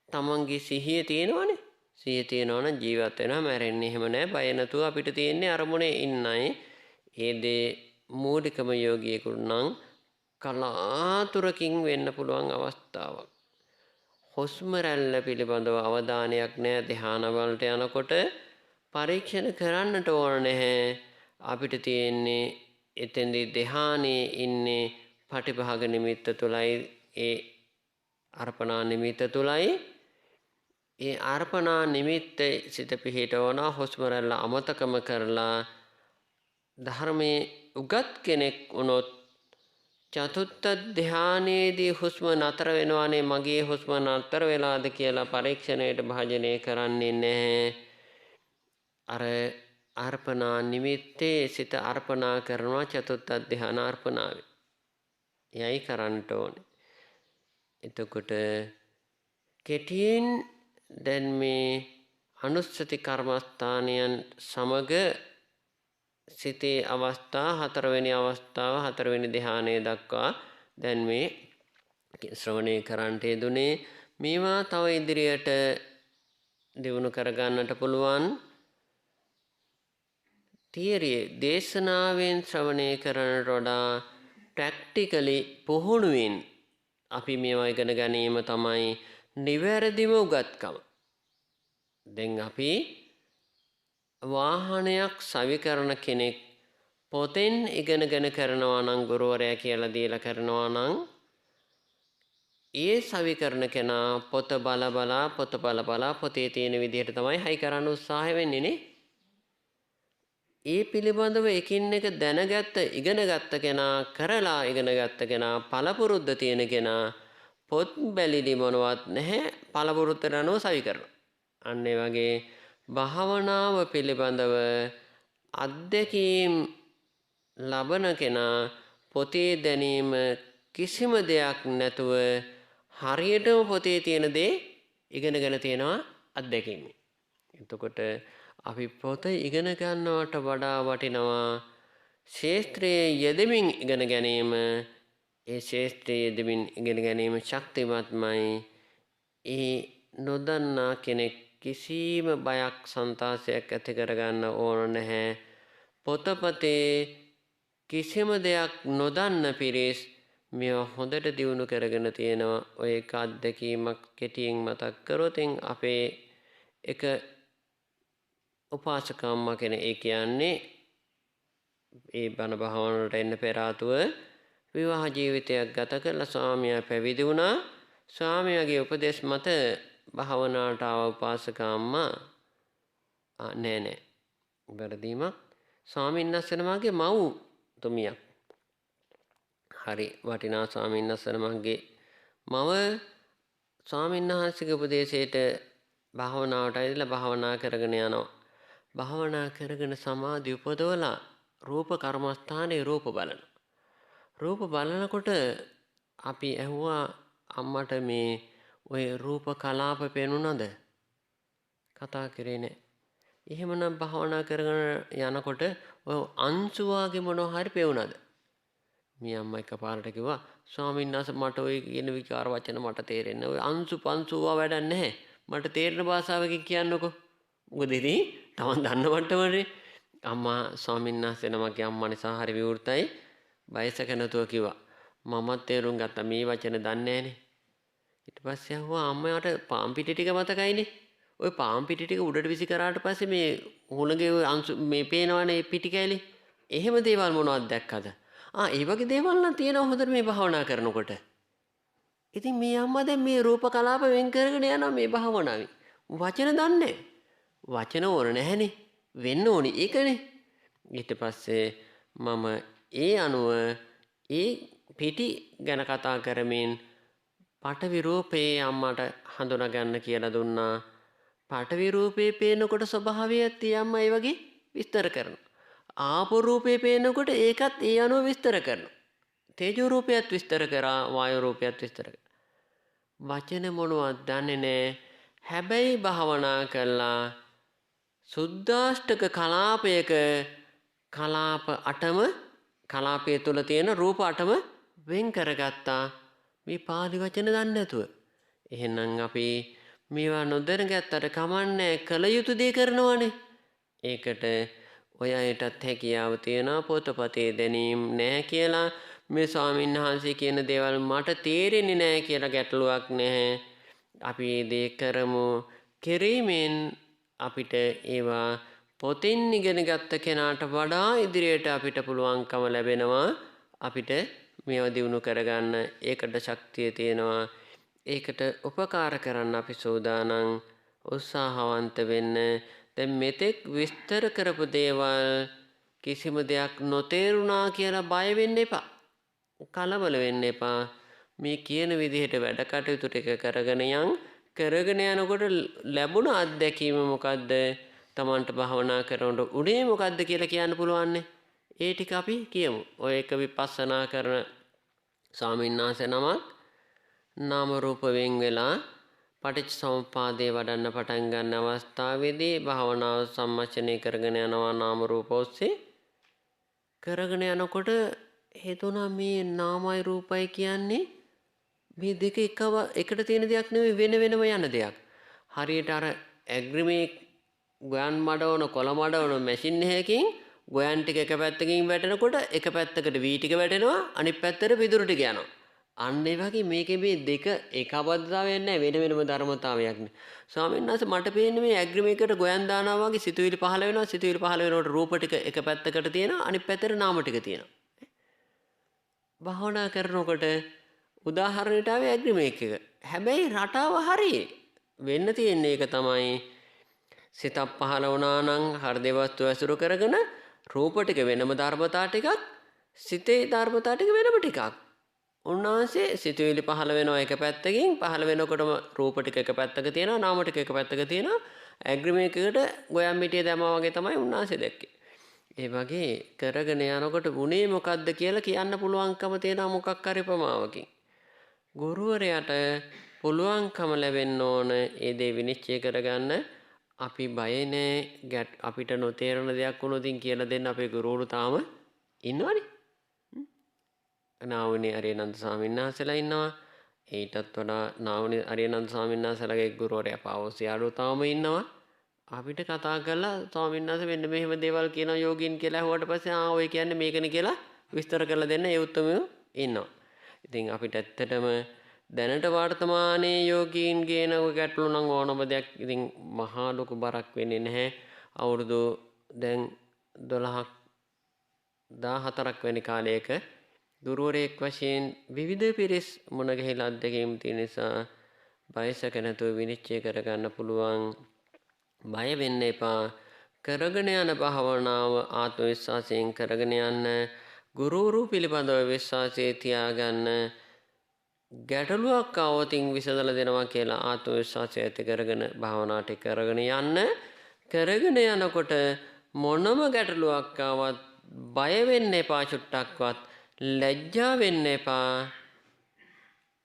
S1: තමන්ගේ සිහිය තියෙනවනේ. සිහිය තියෙනවනම් ජීවත් වෙනවා මැරෙන්නේ එහෙම නැහැ. බය නැතුව අපිට තියෙන්නේ අරමුණේ ඉන්නයි. ඒ දේ මූලිකම යෝගියෙකුට නම් කලාතුරකින් වෙන්න පුළුවන් අවස්ථාවක්. හුස්ම රැල්ල පිළිබඳව අවධානයක් නැහැ ධ්‍යාන වලට යනකොට පරීක්ෂණ කරන්නට ඕන නැහැ. අපිට තියෙන්නේ එතෙන්දී ධ්‍යානයේ ඉන්නේ පටිභාග නිමිත්ත තුලයි ඒ අර්පණා නිමිත්ත තුලයි. ඒ අර්පණා නිමිත්ත සිත පිහිටවන හුස්ම රැල්ල අමතකම කරලා ධර්මයේ උගත් කෙනෙක් වුණොත් චතුත්ථ ධානයේදී හුස්ම නතර වෙනවානේ මගේ හුස්ම නතර වෙලාද කියලා පරීක්ෂණයට භාජනය කරන්නේ නැහැ. අර අර්පණා නිමිත්තේ සිත අර්පණා කරනවා චතුත්ථ ධාන අර්පණාවේ. යයි කරන්නට ඕනේ. එතකොට කෙටියෙන් දැන් මේ අනුස්සති කර්මස්ථානයන් සමග සිතේ අවස්ථා හතරවෙනි අවස්ථාව හතරවෙනි ධ්‍යානය දක්වා දැන් මේ ශ්‍රවණය කරන්නට යෙදුනේ. මේවා තව ඉදිරියට දියුණු කරගන්නට පුළුවන්. තියරියේ දේශනාවෙන් ශ්‍රවණය කරනට වඩා ප්‍රැක්ටිකලි පුහුණුවෙන් අපි මේවා ඉගෙන ගැනීම තමයි නිවැරදිම උගත්කම. දැන් අපි වාහනයක් සවි කරන කෙනෙක් පොතෙන් ඉගෙනගෙන කරනවා නම් ගුරුවරයා කියලා දීලා කරනවා නම් ඒ සවි කරන කෙනා පොත බල පොතේ තියෙන විදිහට තමයි හයි කරන්න උත්සාහ වෙන්නේ නේ. ඒ පිළිබඳව එකින් එක දැනගත්ත ඉගෙනගත්ත කෙනා කරලා ඉගෙනගත්ත කෙනා පළපුරුද්ද තියෙන කෙනා පොත් බැලිලි මොනවත් නැහැ පළපුරුද්දට අනුව සවි කරනවා. අන්න ඒ වගේ භාවනාව පිළිබඳව අත්දැකීම් ලබන කෙනා පොතේ දැනීම කිසිම දෙයක් නැතුව හරියටම පොතේ තියෙන දේ ඉගෙනගෙන තියෙනවා අත්දැකීම. එතකොට අපි පොත ඉගෙන ගන්නවට වඩා වටිනවා ශාස්ත්‍රයේ යෙදමින් ඉගෙන ගැනීම. ඒ ශාස්ත්‍රයේ යෙදමින් ඉගෙන ගැනීම ශක්තිමත්මයි. ඒ නොදන්නා කෙනෙක් කිසිම බයක් සන්තාසයක් ඇති කරගන්න ඕන නැහැ. පොතපතේ කිසිම දෙයක් නොදන්න පිරිස් මේවා හොඳට දියුණු කරගෙන තියෙනවා. ඔය එක අත්දැකීමක් කෙටියෙන් මතක් කරොතින් අපේ එක උපාසකම්ම කෙනෙක් ඒ කියන්නේ ඒ බණ භාවනාවට එන්න පෙර ආතුව විවාහ ජීවිතයක් ගත කරලා ස්වාමියා පැවිදි වුණා. ස්වාමියාගේ උපදේශ මත භාවනාවට ආව උපාසකම්මා නෑ වැරදීමක්. ස්වාමීන් වහන්සේනමගේ මව් තුමියක් හරි වටිනා ස්වාමීන් වහන්සේනමගේ මව ස්වාමීන් වහන්සේගේ උපදේශයට භාවනාවට ඇවිල්ලා භාවනා කරගෙන යනවා. භාවනා කරගෙන සමාධි උපදවලා රූප කර්මස්ථානයේ රූප බලන. රූප බලනකොට අපි ඇහුවා අම්මට මේ ඔය රූප කලාප පේනුණාද? කතා කරේ නෑ. එහෙමනම් භාවනා කරගෙන යනකොට ඔය අංශු වාගේ මොනවා හරි පේුණාද? මේ අම්මා එකපාරට කිව්වා ස්වාමීන් වහන්සේ මට ඔය කියන විකාර වචන මට තේරෙන්නේ නැහැ. ඔය අංශු පංසුවා වැඩක් නැහැ. මට තේරෙන භාෂාවකින් කියන්නකෝ. මොකද ඉතින් තමන් දන්න මට්ටමනේ. අම්මා ස්වාමීන් වහන්සේ නමගේ අම්මා නිසා හරි විවෘතයි. බයසක නැතුව කිව්වා. මමත් තේරුම් ගත්තා මේ වචන දන්නේ නැහනේ. ඊට පස්සේ අහුවා අම්මයාට පාම් පිටි ටික මතකයිනේ. ওই පාම් පිටි ටික උඩට විසි කරාට පස්සේ මේ හුළඟේ ඔය අංශු මේ පේනවනේ පිටි කැලේ. එහෙම දේවල් මොනවද දැක්කද? ඒ වගේ දේවල් නම් තියෙනවා හොඳට මේ භාවනා කරනකොට. ඉතින් මේ අම්මා දැන් මේ රූප කලාප වෙන් කරගෙන යනවා මේ භාවනාවේ. වචන දන්නේ වචන ඕන නැහැනේ. වෙන්න ඕනි ඒකනේ. ඊට පස්සේ මම ඒ අනුව ඒ පිටි ගැන කතා කරමින් පඨවි රූපේ අම්මට හඳුනා ගන්න කියලා දුන්නා. පඨවි රූපේ පේනකොට ස්වභාවයත් ඒ අම්මා ඒ වගේ විස්තර කරනවා. ආපෝ රූපේ පේනකොට ඒකත් ඒ අනුව විස්තර කරනවා. තේජෝ රූපයත් විස්තර කරා, වායු රූපයත් විස්තර කරා. වචන මොනවද දන්නේ නැහැ. හැබැයි භාවනා කළා සුද්දාෂ්ටක කලාපයක කලාප 8ම කලාපය තුල තියෙන රූප 8ම වෙන් කරගත්තා. මේ පාලි වචන දන්නේ නැතුව. එහෙනම් අපි මේවා නොදැනගත්තට කමන්නේ කල යුතු දේ කරනවානේ. ඒකට ඔය අයටත් හැකියාව තියෙනවා පොතපතේ දැනීම් නැහැ කියලා මේ ස්වාමීන් වහන්සේ කියන දේවල් මට තේරෙන්නේ නැහැ කියලා ගැටලුවක් නැහැ. අපි මේ දේ කරමු. කිරීමෙන් අපිට ඒවා පොතින් ඉගෙන ගත්ත කෙනාට වඩා ඉදිරියට අපිට පුළුවන්කම ලැබෙනවා. අපිට මේවා දිනු කරගන්න ඒකට ශක්තිය තියෙනවා. ඒකට උපකාර කරන්න අපි සූදානම් උත්සාහවන්ත වෙන්න. දැන් මෙතෙක් විස්තර කරපු දේවල් කිසිම දෙයක් නොතේරුණා කියලා බය වෙන්න එපා. කලබල වෙන්න එපා. මේ කියන විදිහට වැඩ කටයුතු ටික කරගෙන යනකොට ලැබුණ අත්දැකීම මොකද්ද? Tamanට භාවනා කරනකොට උනේ මොකද්ද කියලා කියන්න පුළුවන්. ඒ ටික අපි කියමු. ඔය එක විපස්සනා කරන ස්වාමීන් වහන්සේ නමක් නාම රූප වෙන් වෙලා පටිච්චසමුප්පාදේ වඩන්න පටන් ගන්න අවස්ථාවේදී භාවනාව සම්මචනය කරගෙන යනවා නාම රූප ඔස්සේ. කරගෙන යනකොට හේතුණා මේ නාමයි රූපයි කියන්නේ මේ දෙක එකට තියෙන දෙයක් නෙවෙයි වෙන වෙනම යන දෙයක්. හරියට අර ඇග්‍රිමේ ගොයන් මඩවන කොළ මඩවන මැෂින් එකකින් ගොයන් ටික එක පැත්තකින් වැටෙනකොට එක පැත්තකට වී ටික වැටෙනවා අනිත් පැත්තට පිදුරු ටික යනවා. අන්න ඒ වගේ මේකේ මේ දෙක ඒකාබද්ධතාවයක් නැහැ වෙන වෙනම ධර්මතාවයක් නේ. ස්වාමීන් වහන්සේ මට පේන්නේ මේ ඇග්‍රිමේකට ගොයන් දානවා වගේ සිතුවිලි පහළ වෙනවා. සිතුවිලි පහළ වෙනකොට රූප ටික එක පැත්තකට තියෙනවා අනිත් පැත්තට නාම ටික තියෙනවා. භාවනා කරනකොට උදාහරණයට ආවේ ඇග්‍රිමේක් එක. හැබැයි රටාව හරියි. වෙන්න තියෙන එක තමයි සිතක් පහළ වුණා නම් හෘද වස්තු ඇසුරු කරගෙන රූප ටික වෙනම ධර්මතා ටිකක් සිතේ ධර්මතා ටික වෙනම ටිකක්. උන්වහන්සේ සිතුවිලි පහළ වෙනවා එක පැත්තකින් පහළ වෙනකොටම රූප ටික එක පැත්තක තියෙනවා නාම ටික එක පැත්තක තියෙනවා. ඇග්‍රිමේකකට ගොයම් මිටිය දැම්මා වගේ තමයි උන්වහන්සේ දැක්කේ. ඒ වගේ කරගෙන යනකොට උනේ මොකද්ද කියලා කියන්න පුළුවන්කම තියෙනවා මොකක් හරි ප්‍රමාවකින්. ගුරුවරයාට පුළුවන්කම ලැබෙන්න ඕන ඒ දේ විනිශ්චය කරගන්න. අපි බය නෑ අපිට නොතේරෙන දෙයක් වුණොත් කියලා දෙන්න අපේ ගුරුවරු තාම ඉන්නවනේ. නාවුනි අරියනන්ද ස්වාමීන් වහන්සේලා ඉන්නවා. ඊටත් වඩා නාවුනි අරියනන්ද ස්වාමීන් වහන්සේලාගේ ගුරුවරයා පාවොසියාඩෝ තාම ඉන්නවා. අපිට කතා කරලා ස්වාමීන් වහන්සේ මෙන්න මෙහෙම දේවල් කියනවා යෝගීන් කියලා අහුවට පස්සේ ඔය කියන්නේ මේකනේ කියලා විස්තර කරලා දෙන්න ඒ උත්තරමයෝ ඉන්නවා. ඉතින් අපිට ඇත්තටම දැනට වර්තමානයේ යෝගීන් ගේන ඔය ගැටලු නම් ඕනම දෙයක් ඉතින් මහා ලොකු බරක් වෙන්නේ නැහැ. අවුරුදු දැන් 12ක් 14ක් වෙනි කාලයක ගුරුවරයෙක් වශයෙන් විවිධ පිරිස් මුණ ගැහිලා අත්දැකීම් තියෙන නිසා බයසක නැතුව විනිශ්චය කරගන්න පුළුවන්. බය වෙන්න එපා. කරගෙන යන භාවනාව ආත්ම විශ්වාසයෙන් කරගෙන යන්න. ගුරුවරු පිළිබඳව විශ්වාසය තියාගන්න. ගැටලුවක් આવොතින් විසඳලා දෙනවා කියලා ආත්ම විශ්වාසය ඇති කරගෙන භාවනාවට කරගෙන යන්න. කරගෙන යනකොට මොනම ගැටලුවක් ආවත් බය වෙන්න එපා චුට්ටක්වත්. ලැජ්ජා වෙන්න එපා.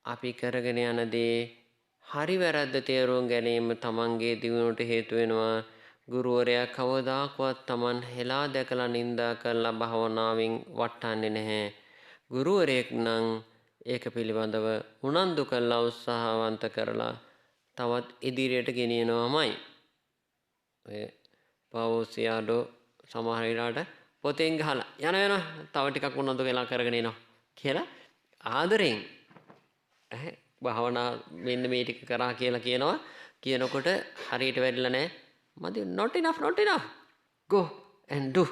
S1: අපි කරගෙන යන දේ හරි වැරද්ද තේරුම් ගැනීම තමන්ගේ දියුණුවට හේතු වෙනවා. ගුරුවරයා කවදාකවත් තමන් හෙලා දැකලා නිඳා කරලා භාවනාවෙන් වටන්නේ නැහැ. ගුරුවරයෙක් නම් ඒක පිළිබඳව උනන්දු කරලා උත්සාහවන්ත කරලා තවත් ඉදිරියට ගෙනියනවාමයි. ඔය පාවොසියාඩෝ සමහර වෙලාවට පොතෙන් ගහලා යනවා තව ටිකක් උනන්දු වෙලා කරගෙන එනවා කියලා ආදරෙන් භාවනා මෙන්න මේ ටික කරා කියලා කියනකොට හරියට වැඩිලා නැහැ. මදි not enough go and do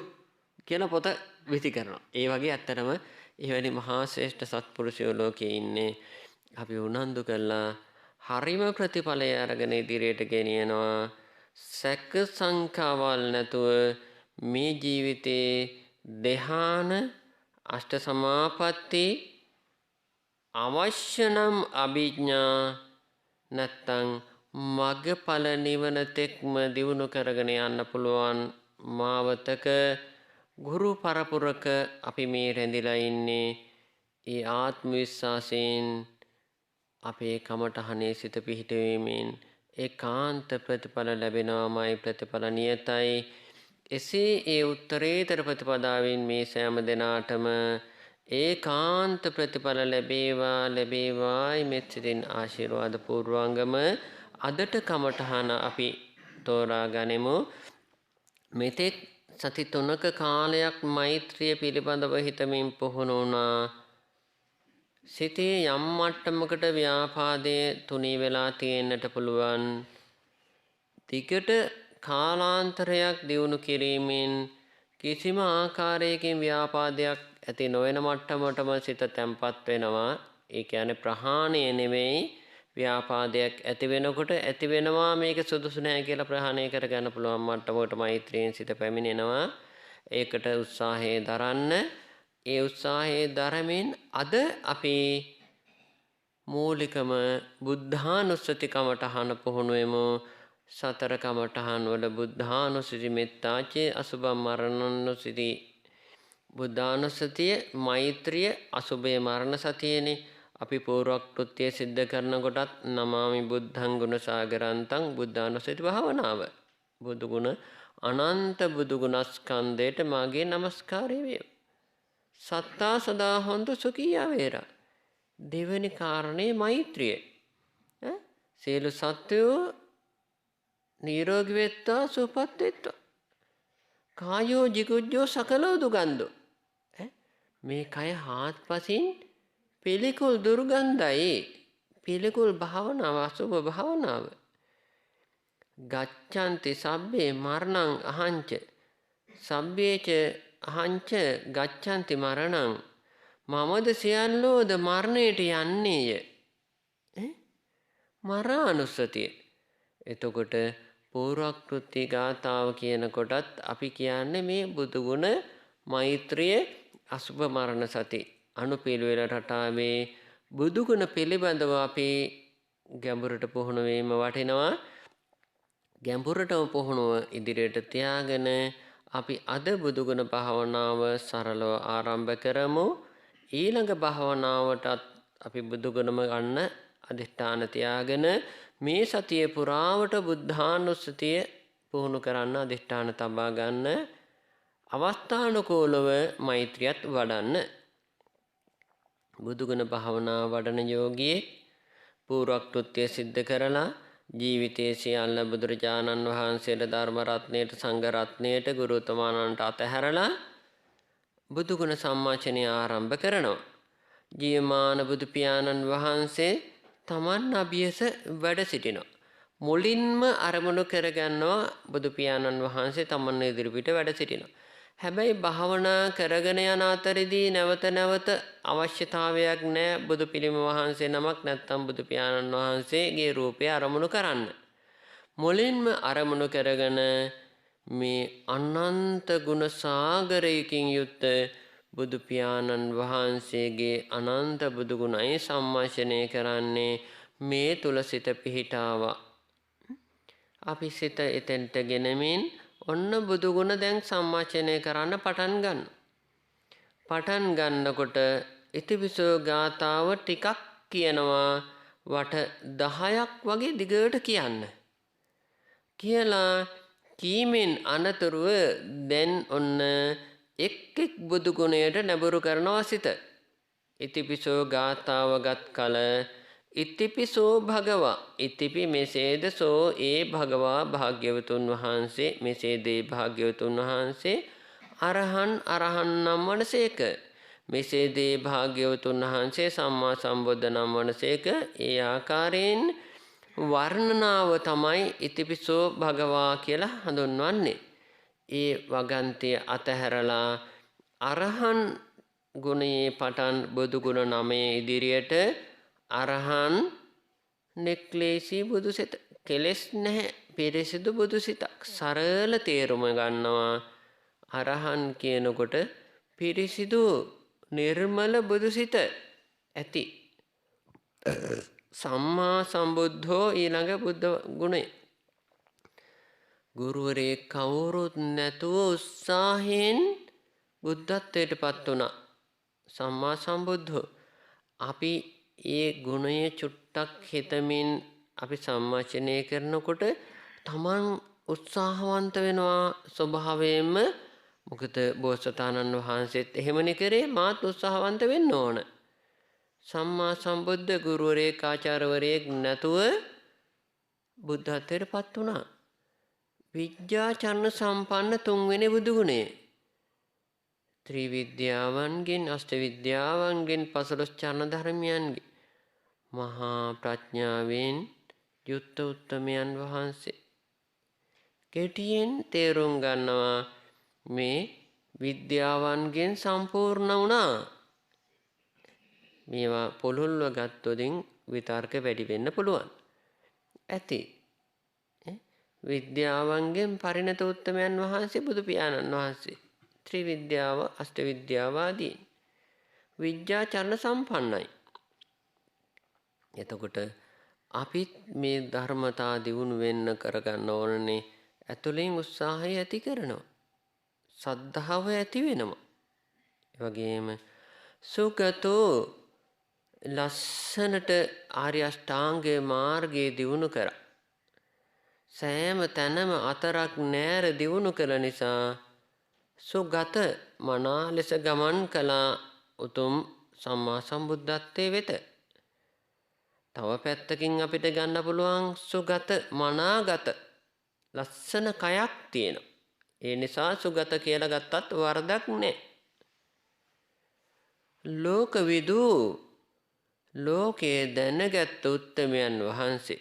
S1: කියලා පොත විසි කරනවා. ඒ වගේ ඇත්තටම එවැනි මහා ශ්‍රේෂ්ඨ සත්පුරුෂයෝ ලෝකේ ඉන්නේ. අපි උනන්දු කළා හරිම ප්‍රතිඵලය අරගෙන ඉදිරියට ගෙනියනවා. සැක සංකාවල් නැතුව මේ ජීවිතේ ධ්‍යාන අෂ්ට සමාපatti අවශ්‍ය නම් අභිඥා නැත්තං මග්ගඵල නිවන තෙක්ම දියුණු කරගෙන යන්න පුළුවන් මාවතක ගුරු පරපුරක අපි මේ රැඳිලා ඉන්නේ. ඒ ආත්ම විශ්වාසයෙන් අපේ කමටහනේ සිත පිහිටවීමෙන් ඒකාන්ත ප්‍රතිඵල ලැබෙනවාමයි. ප්‍රතිඵල නියතයි. එසේ ඒ උත්තරීතර ප්‍රතිපදාවෙන් මේ සෑම දෙනාටම ඒකාන්ත ප්‍රතිඵල ලැබේවායි මෙත් සිතින් ආශිර්වාද පූර්වංගම අදට කමටහන අපි තෝරා ගනිමු. මෙතෙක් සති 3ක කාලයක් මෛත්‍රිය පිළිබඳව හිතමින් පුහුණු වුණා. සිතේ යම් මට්ටමකට ව්‍යාපාදයේ තුනී වෙලා තියෙන්නට පුළුවන්. ටිකට කාලාන්තරයක් දියුණු කිරීමෙන් කිසිම ආකාරයකින් ව්‍යාපාදයක් ඇති නොවන මට්ටමටම සිත තැම්පත් වෙනවා. ඒ කියන්නේ ප්‍රහාණය නෙමෙයි, ව්‍යාපාදයක් ඇති වෙනකොට ඇති වෙනවා මේක සුදුසු නැහැ කියලා ප්‍රහාණය කරගන්න පුළුවන් මට්ටමකට මෛත්‍රියෙන් සිත පැමිණෙනවා. ඒකට උත්සාහය දරන්න. ඒ උත්සාහයේ දරමින් අද අපි මූලිකම බුද්ධානුස්සති කමඨහන පුහුණු වෙමු. සතර කමඨහන් වල බුද්ධානුස්සති, මෙත්තාචේ, අසුභ මරණානුස්සති, බුද්ධානුස්සතිය, මෛත්‍රිය, අසුභය මරණ සතියනේ. අපි පූර්වක්‍ෘත්‍ය සිද්ධ කරනකොටත් නමාමි බුද්ධං ගුණ සාගරන්තං බුද්ධානුස්සති භාවනාව. බුදු ගුණ අනන්ත බුදු ගුණස්කන්ධයට මාගේ নমස්කාරය වේ. සත්තා සදා හොන්තු සුඛියා වේරා. දෙවෙනි කාරණේ මෛත්‍රිය. සියලු සත්වෝ නිරෝගී වෙත්වා සුවපත් වෙත්වා. කායෝ jigujjo සකලෝ දුගන්ධෝ. මේ කය හාත්පසින් පිළිකුල් දුර්ගන්ධයි. පිළිකුල් භාවනාව, අසුභ භාවනාව. ගච්ඡanti සබ්බේ මරණං අහංච සබ්බේච අහංච ගච්ඡanti මරණං. මමද සියල්ලෝද මරණයට යන්නේය. මරානුස්සතිය. එතකොට පූර්වක්‍ෘති ගාථාව කියනකොටත් අපි කියන්නේ මේ බුදු ගුණ, මෛත්‍රිය, අසුභ මරණ සති අනුපිළිවෙල රටාවේ බුදු ගුණ පිළිබඳව අපි ගැඹුරට පුහුණු වීම වටිනවා. ගැඹුරටම පුහුණුව ඉදිරියට තියාගෙන අපි අද බුදු ගුණ භාවනාව සරලව ආරම්භ කරමු. ඊළඟ භාවනාවටත් අපි බුදු ගුණම ගන්න අධිෂ්ඨාන තියාගෙන මේ සතිය පුරාවට බුද්ධානුස්සතිය පුහුණු කරන්න අධිෂ්ඨාන තබා ගන්න. අවස්ථානුකූලව මෛත්‍රියත් වඩන්න. බුදුගුණ භාවනා වඩන යෝගියෙක් පූර්වක්‍ෘත්‍ය සිද්ධ කරලා ජීවිතයේ සියල්ල බුදුරජාණන් වහන්සේට, ධර්ම රත්නයට, සංඝ රත්නයට, ගුරුතුමාණන්ට අතහැරලා බුදුගුණ සම්මාචනය ආරම්භ කරනවා. ජීවමාන බුදු පියාණන් වහන්සේ තමන් අභියස වැඩ සිටිනවා. මුලින්ම අරමුණු කරගන්නවා බුදු පියාණන් වහන්සේ තමන් ඉදිරිපිට වැඩ සිටිනවා. හැබැයි භාවනා කරගෙන යන අතරදී නැවත නැවත අවශ්‍යතාවයක් නැහැ බුදු පිළිම වහන්සේ නමක් නැත්නම් බුදු පියාණන් වහන්සේගේ රූපය අරමුණු කරන්න. මුලින්ම අරමුණු කරගෙන මේ අනන්ත ගුණ සාගරයකින් යුක්ත බුදු පියාණන් වහන්සේගේ අනන්ත බුදු ගුණයි සම්මාශනය කරන්නේ. මේ තුල සිත පිහිටාවා. අපි සිත එතෙන්ට ගෙනමින් ඔන්න බුදු ගුණ දැන් සම්මාචනය කරන්න පටන් ගන්න. පටන් ගන්නකොට ඉතිපිසෝ ගාථාව ටිකක් කියනවා, වට 10ක් වගේ දිගට කියන්න. කියලා කීමෙන් අනතුරුව දැන් ඔන්න එක් එක් බුදු ගුණයට නැඹුරු කරනවා සිත. ඉතිපිසෝ ගාථාවගත් කල ඉතිපිසෝ භගවා, ඉතිපි මෙසේද සෝ ඒ භගවා භාග්‍යවතුන් වහන්සේ, මෙසේදේ භාග්‍යවතුන් වහන්සේ අරහන් අරහන් නම් වනසේක, මෙසේදේ භාග්‍යවතුන් වහන්සේ සම්මා සම්බුද්ධ නම් වනසේක. ඒ ආකාරයෙන් වර්ණනාව තමයි ඉතිපිසෝ භගවා කියලා හඳුන්වන්නේ. ඒ වගන්තිය අතහැරලා අරහන් ගුණයේ පටන් බුදු ගුණ 9 ඉදිරියට අරහන් නෙක්ලේශී බුදු සිත, කෙලෙස් නැහැ, පිරිසිදු බුදු සිතක්. සරල තේරුම ගන්නවා. අරහන් කියනකොට පිරිසිදු නිර්මල බුදු සිත ඇති. සම්මා සම්බුද්ධෝ ඊළඟ බුද්ධ ගුණය. ගුරුවරේ කවුරුත් නැතුව උත්සාහයෙන් බුද්ධත්වයට පත් වුණා. සම්මා සම්බුද්ධෝ. අපි ඒ ගුණය චුට්ටක් හිතමින් අපි සම්මාචනය කරනකොට තමන් උත්සාහවන්ත වෙනවා ස්වභාවයෙන්ම. මොකද බෝසතාණන් වහන්සේත් එහෙමනේ කරේ. මාත් උත්සාහවන්ත වෙන්න ඕන. සම්මා සම්බුද්ධ ගුරුවරයෙක්, ආචාර්යවරයෙක් නැතුව බුද්ධත්වයට පත් වුණා. විද්‍යාචරණ සම්පන්න 3 වෙනි බුදු ගුණය. ත්‍රිවිද්‍යාවන්ගෙන් අෂ්ටවිද්‍යාවන්ගෙන් 15 චරණ ධර්මයන්ගෙන් මහා ප්‍රඥාවෙන් යුක්ත උත්තමයන් වහන්සේ කෙටියෙන් තේරුම් ගන්නවා මේ විද්‍යාවන්ගෙන් සම්පූර්ණ වුණා. මේවා පොළොල්ව ගත්තොතින් විතර්ක වැඩි වෙන්න පුළුවන්. ඇති. විද්‍යාවන්ගෙන් පරිණත උත්තමයන් වහන්සේ බුදු පියාණන් වහන්සේ. ත්‍රිවිද්‍යාව අෂ්ටවිද්‍යාව ආදී විද්‍යා චරණ සම්පන්නයි. එතකොට අපිත් මේ ධර්මතා දියුණු වෙන්න කරගන්න ඕනනේ. ඇතුළෙන් උත්සාහය ඇති කරනවා. සද්ධාව ඇති වෙනවා. ඒ වගේම සුගතෝ ලස්සනට ආර්ය අෂ්ටාංගයේ මාර්ගයේ දියුණු කරා. සෑම තැනම අතරක් නෑර දියුණු කළ නිසා සුගත මනා ලෙස ගමන් කළා උතුම් සම්මා සම්බුද්ධත්වයේ වෙත. තව පැත්තකින් අපිට ගන්න පුළුවන් සුගත මනාගත ලස්සන කයක් තියෙනවා. ඒ නිසා සුගත කියලා ගත්තත් වරදක් නෑ. ලෝකවිදු ලෝකයේ දැනගත් උත්තමයන් වහන්සේ.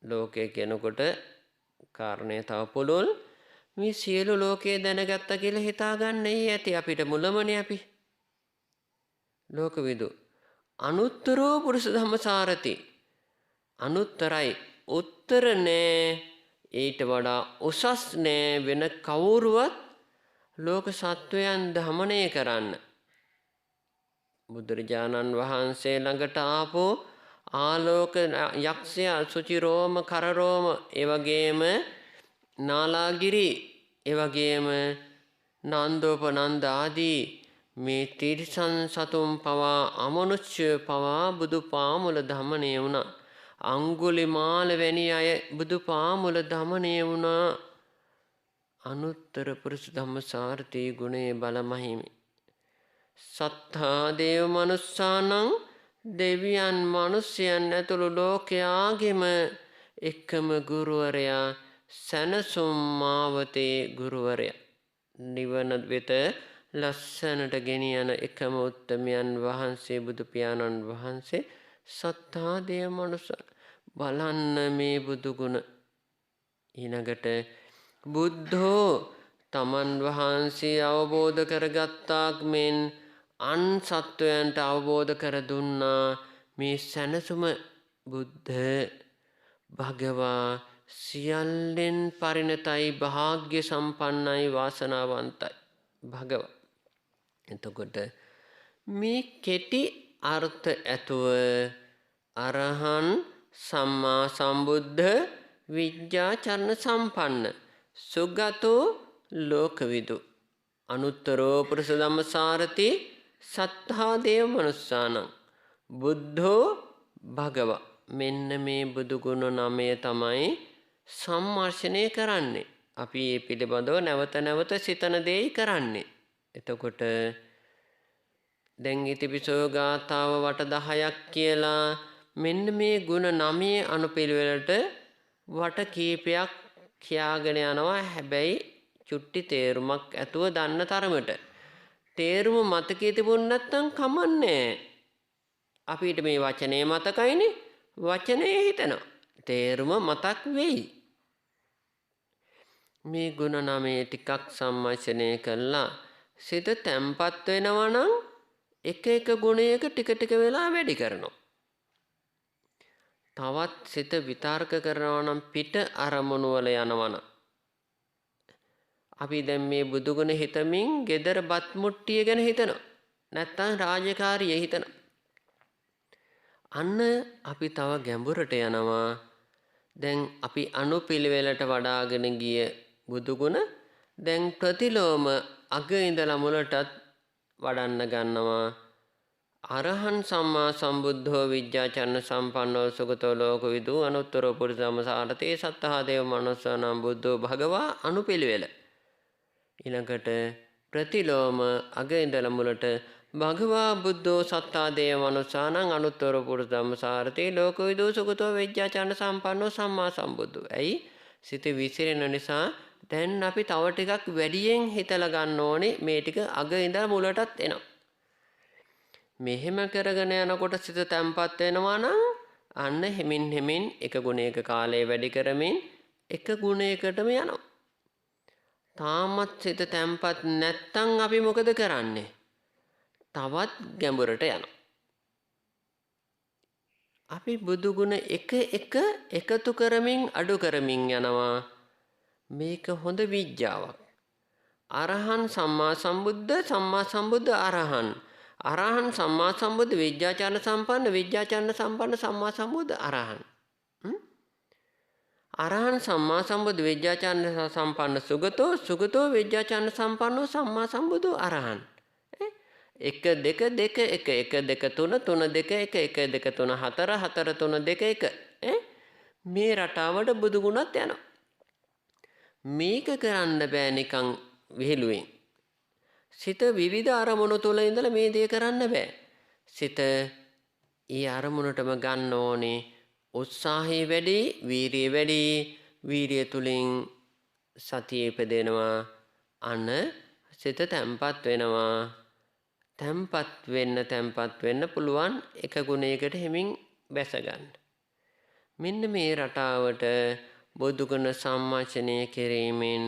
S1: ලෝකය කියනකොට කාරණය තව පුළුල්. මේ සියලු ලෝකයේ දැනගත්ත කියලා හිතාගන්න ඇති අපිට මුලමනේ අපි. ලෝකවිදු අනුත්තරෝ පුරුෂ ධම්මසාරති. අනුත්තරයි උත්තර නෑ. ඊට වඩා උසස් නෑ වෙන කවුරුවත් ලෝක සත්වයන් දමනය කරන්න. බුදුරජාණන් වහන්සේ ළඟට ආපෝ ආලෝක යක්ෂයා සුචිරෝම කරරෝම එවැගේම නාලාගිරි එවැගේම නන්දෝපනන්ද ආදී මේ තිරිසන් සතුන් පවා අමනුෂ්‍ය පවා බුදු පාමුල දමනය වුණා. අංගුලිමාල වැනි අය බුදු පාමුල දමනය වුණා. අනුත්තර පුරුෂ ධම්මසාරති ගුණේ බලමහිමි. සත්තා දේව මනුස්සානං දෙවියන් මනුෂ්‍යයන් ඇතුළු ලෝකයාගෙම එකම ගුරුවරයා සැනසුම් මාවතේ ගුරුවරයා. නිවන වෙත ලස්සනට ගෙනියන එකම උත්තමයන් වහන්සේ බුදු පියාණන් වහන්සේ. සත්තා දේව මනුෂ්‍ය බලන්න මේ බුදු ගුණ. ඊළඟට බුද්ධෝ තමන් වහන්සේ අවබෝධ කරගත්තාක් මෙන් අන් සත්වයන්ට අවබෝධ කර දුන්නා මේ සැනසුම. බුද්ධ භගවා සියල්ලෙන් පරිණතයි භාග්‍ය සම්පන්නයි වාසනාවන්තයි භගව. එතකොට මේ කෙටි අර්ථ ඇතුව අරහන් සම්මා සම්බුද්ධ විද්‍යාචරණ සම්පන්න සුගතෝ ලෝකවිදු අනුත්තරෝ පුරුෂ ධම්මසාරති සත්තා දේව මනුස්සානං බුද්ධෝ භගව. මෙන්න මේ බුදු ගුණ 9 තමයි සම්මර්ෂණය කරන්නේ. අපි මේ පිළිබඳව නැවත නැවත සිතන දෙයි කරන්නේ. එතකොට දැන් ඉතිපිසෝ ගාථාව වට 10ක් කියලා මෙන්න මේ ගුණ 9 අනුපිළිවෙලට වට කීපයක් කියාගෙන යනවා. හැබැයි චුට්ටි තේරුමක් ඇතුව දන්න තරමට. තේරුම මතකයේ තිබුණ නැත්නම් කමන්නේ. අපිට මේ වචනේ මතකයිනේ. වචනේ හිතනවා. තේරුම මතක් වෙයි. මේ ගුණ 9 ටිකක් සම්මර්ෂණය කළා සිත තැම්පත් වෙනවා නම් එක එක ගුණයක ටික ටික වෙලා වැඩි කරනවා. තවත් සිත විතර්ක කරනවා නම් පිට අරමුණු වල යනවා නම් අපි දැන් මේ බුදු ගුණ හිතමින් gedara බත් මුට්ටිය ගැන හිතනවා. නැත්තම් රාජකාරිය හිතනවා. අන්න අපි තව ගැඹුරට යනවා. දැන් අපි අනුපිළිවෙලට වඩාගෙන ගිය බුදු ගුණ දැන් ප්‍රතිලෝම අග ඉඳලා මුලටත් වඩන්න ගන්නවා. අරහන් සම්මා සම්බුද්ධෝ විද්‍යාචරණ සම්පන්නෝ සුගතෝ ලෝකවිදු අනුත්තරෝ පුරුෂ ධම්මසාරතේ සත්තා දේව මනුස්සානම් බුද්ධෝ භගවා අනුපිළිවෙල. ඊළඟට ප්‍රතිලෝම අග ඉඳලා මුලට භගවා බුද්ධෝ සත්තා දේව මනුස්සානං අනුත්තරෝ පුරුෂ ධම්මසාරතේ ලෝකවිදු සුගතෝ විද්‍යාචරණ සම්පන්නෝ සම්මා සම්බුද්ධෝ. ඇයි? සිත විසිරෙන නිසා දැන් අපි තව ටිකක් වැඩියෙන් හිතලා ගන්න ඕනේ මේ ටික අග ඉඳලා මුලටත් එනවා. මෙහෙම කරගෙන යනකොට සිත තැම්පත් වෙනවා නම් අන්න හිමින් එක ගුණයක කාලය වැඩි කරමින් එක ගුණයකටම යනවා. තාමත් සිත තැම්පත් නැත්තම් අපි මොකද කරන්නේ? තවත් ගැඹුරට යනවා. අපි බුදු ගුණ එක එකතු කරමින් අඩු කරමින් යනවා. මේක හොඳ විද්‍යාවක්. අරහන් සම්මා සම්බුද්ධ අරහන්. අරහන් සම්මා සම්බුද්ධ විද්‍යාචරණ සම්පන්න සම්මා සම්බුද්ධ අරහන්. අරහන් සම්මා සම්බුද්ධ විද්‍යාචරණ සම්පන්න සුගතෝ විද්‍යාචරණ සම්පන්නෝ සම්මා සම්බුදු අරහන්. 1 2 2 1 1 2 3 3 2 1 1 2 3 4 4 3 2 1 මේ රටාවට බුදු ගුණත් යනවා. මේක කරන්න බෑ නිකන් විහිළුවෙන්. සිත විවිධ අරමුණු තුල ඉඳලා මේ දේ කරන්න බෑ. සිත ඊ අරමුණටම ගන්න ඕනේ. උත්සාහය වැඩි, වීරිය වැඩි. වීරිය තුලින් සතිය ඉපදෙනවා. අන සිත තැම්පත් වෙනවා. තැම්පත් වෙන්න පුළුවන් එක ගුණයකට හිමින් බැස ගන්න. මෙන්න මේ රටාවට බුදු ගුණ සම්මාචනය කිරීමෙන්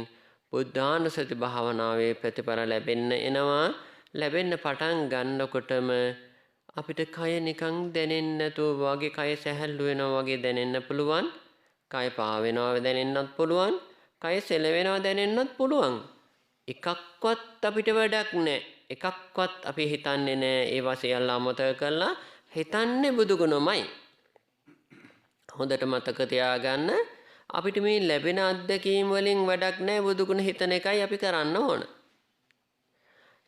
S1: බුද්ධානුස්සති භාවනාවේ ප්‍රතිඵල ලැබෙන්න එනවා. ලැබෙන්න පටන් ගන්නකොටම අපිට කය නිකන් දැනෙන්නේ නැතුව වගේ කය සැහැල්ලු වෙනවා වගේ දැනෙන්න පුළුවන්. කය පා වෙනවා දැනෙන්නත් පුළුවන්. කය සෙලවෙනවා දැනෙන්නත් පුළුවන්. එකක්වත් අපිට වැඩක් නැහැ. එකක්වත් අපි හිතන්නේ නැහැ. ඒවා සියල්ල අමතක කරලා හිතන්නේ බුදු ගුණමයි. හොඳට මතක තියාගන්න. අපිට මේ ලැබෙන අත්දැකීම් වලින් වැඩක් නැහැ. බුදු ගුණ හිතන එකයි අපි කරන්න ඕන.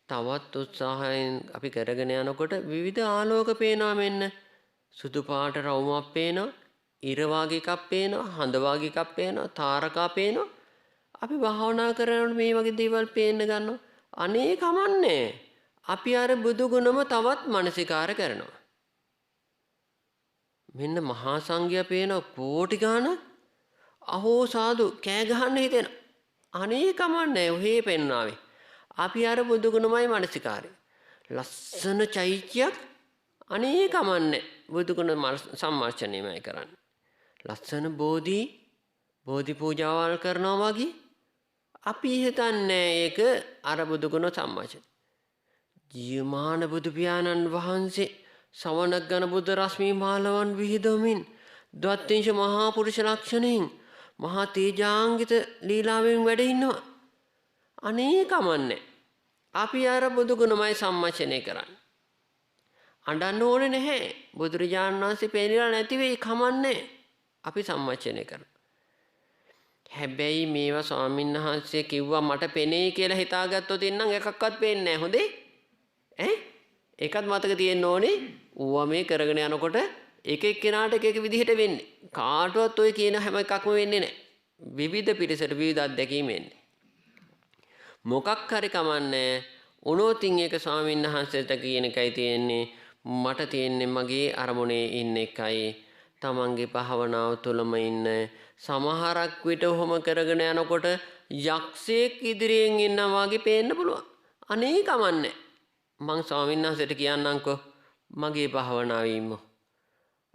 S1: තවත් උත්සාහයෙන් අපි කරගෙන යනකොට විවිධ ආලෝක පේනවා මෙන්න. සුදු පාට රවුමක් පේනවා. ඉර වාගේ එකක් පේනවා. හඳ වාගේ එකක් පේනවා. තාරකා පේනවා. අපි භාවනා කරනකොට මේ වගේ දේවල් පේන්න ගන්නවා. අනේ කමන්නේ. අපි අර බුදු ගුණම තවත් මානසිකාර කරනවා. මෙන්න මහා සංඝයා පේන කෝටි ගාණක්. අහෝ සාදු කෑ ගහන්න හිතෙන. අනේ කමන්නේ ඔහේ පෙන්නාවේ. අපි අර බුදු ගුණමයි මානසිකාරය. ලස්සන චෛත්‍යයක් අනේ කමන්නේ බුදු ගුණ සම්මාර්චනයමයි කරන්නේ. ලස්සන බෝධි පූජාවල් කරනවා වගේ අපි හිතන්නේ ඒක අර බුදු ගුණ සම්මාර්චනය. ජීවමාන බුදු පියාණන් වහන්සේ සවනක් ගන බුද්ධ රශ්මී මාලවන් විහිදමින් ද්වත්තිංශ මහා පුරුෂ ලක්ෂණයෙන් මහා තේජාංගිත ලීලාවෙන් වැඩ ඉන්නවා. අනේ කමන්නේ. අපි අර බුදු ගුණමයි සම්මාචනය කරන්නේ. අඬන්න ඕනේ නැහැ. බුදුරජාණන් වහන්සේ පෙන්නලා නැති වෙයි කමන්නේ. අපි සම්මාචනය කරනවා. හැබැයි මේවා ස්වාමීන් වහන්සේ කිව්වා මට පෙනේ කියලා හිතාගත්තොත් ඉන්නම් එකක්වත් පේන්නේ නැහැ. හොඳේ? ඒකත් මතක තියෙන්න ඕනේ. ඌවා මේ කරගෙන යනකොට එක එක්කෙනාට එක විදිහට වෙන්නේ. කාටවත් ඔය කියන හැම එකක්ම වෙන්නේ නැහැ. විවිධ පිරිසට විවිධ අත්දැකීම් එන්නේ. මොකක් හරි කමන්නේ. උනෝතින් ඒක ස්වාමීන් වහන්සේට කියන එකයි තියෙන්නේ. මට තියෙන්නේ මගේ අරමුණේ ඉන්න එකයි. තමන්ගේ භාවනාව තුළම ඉන්න. සමහරක් විට ඔහොම කරගෙන යනකොට යක්ෂයෙක් ඉදිරියෙන් ඉන්නවා වගේ පේන්න පුළුවන්. අනේ කමන්නේ. මං ස්වාමීන් වහන්සේට කියන්නම්කෝ මගේ භාවනාවේ ඉම්මු.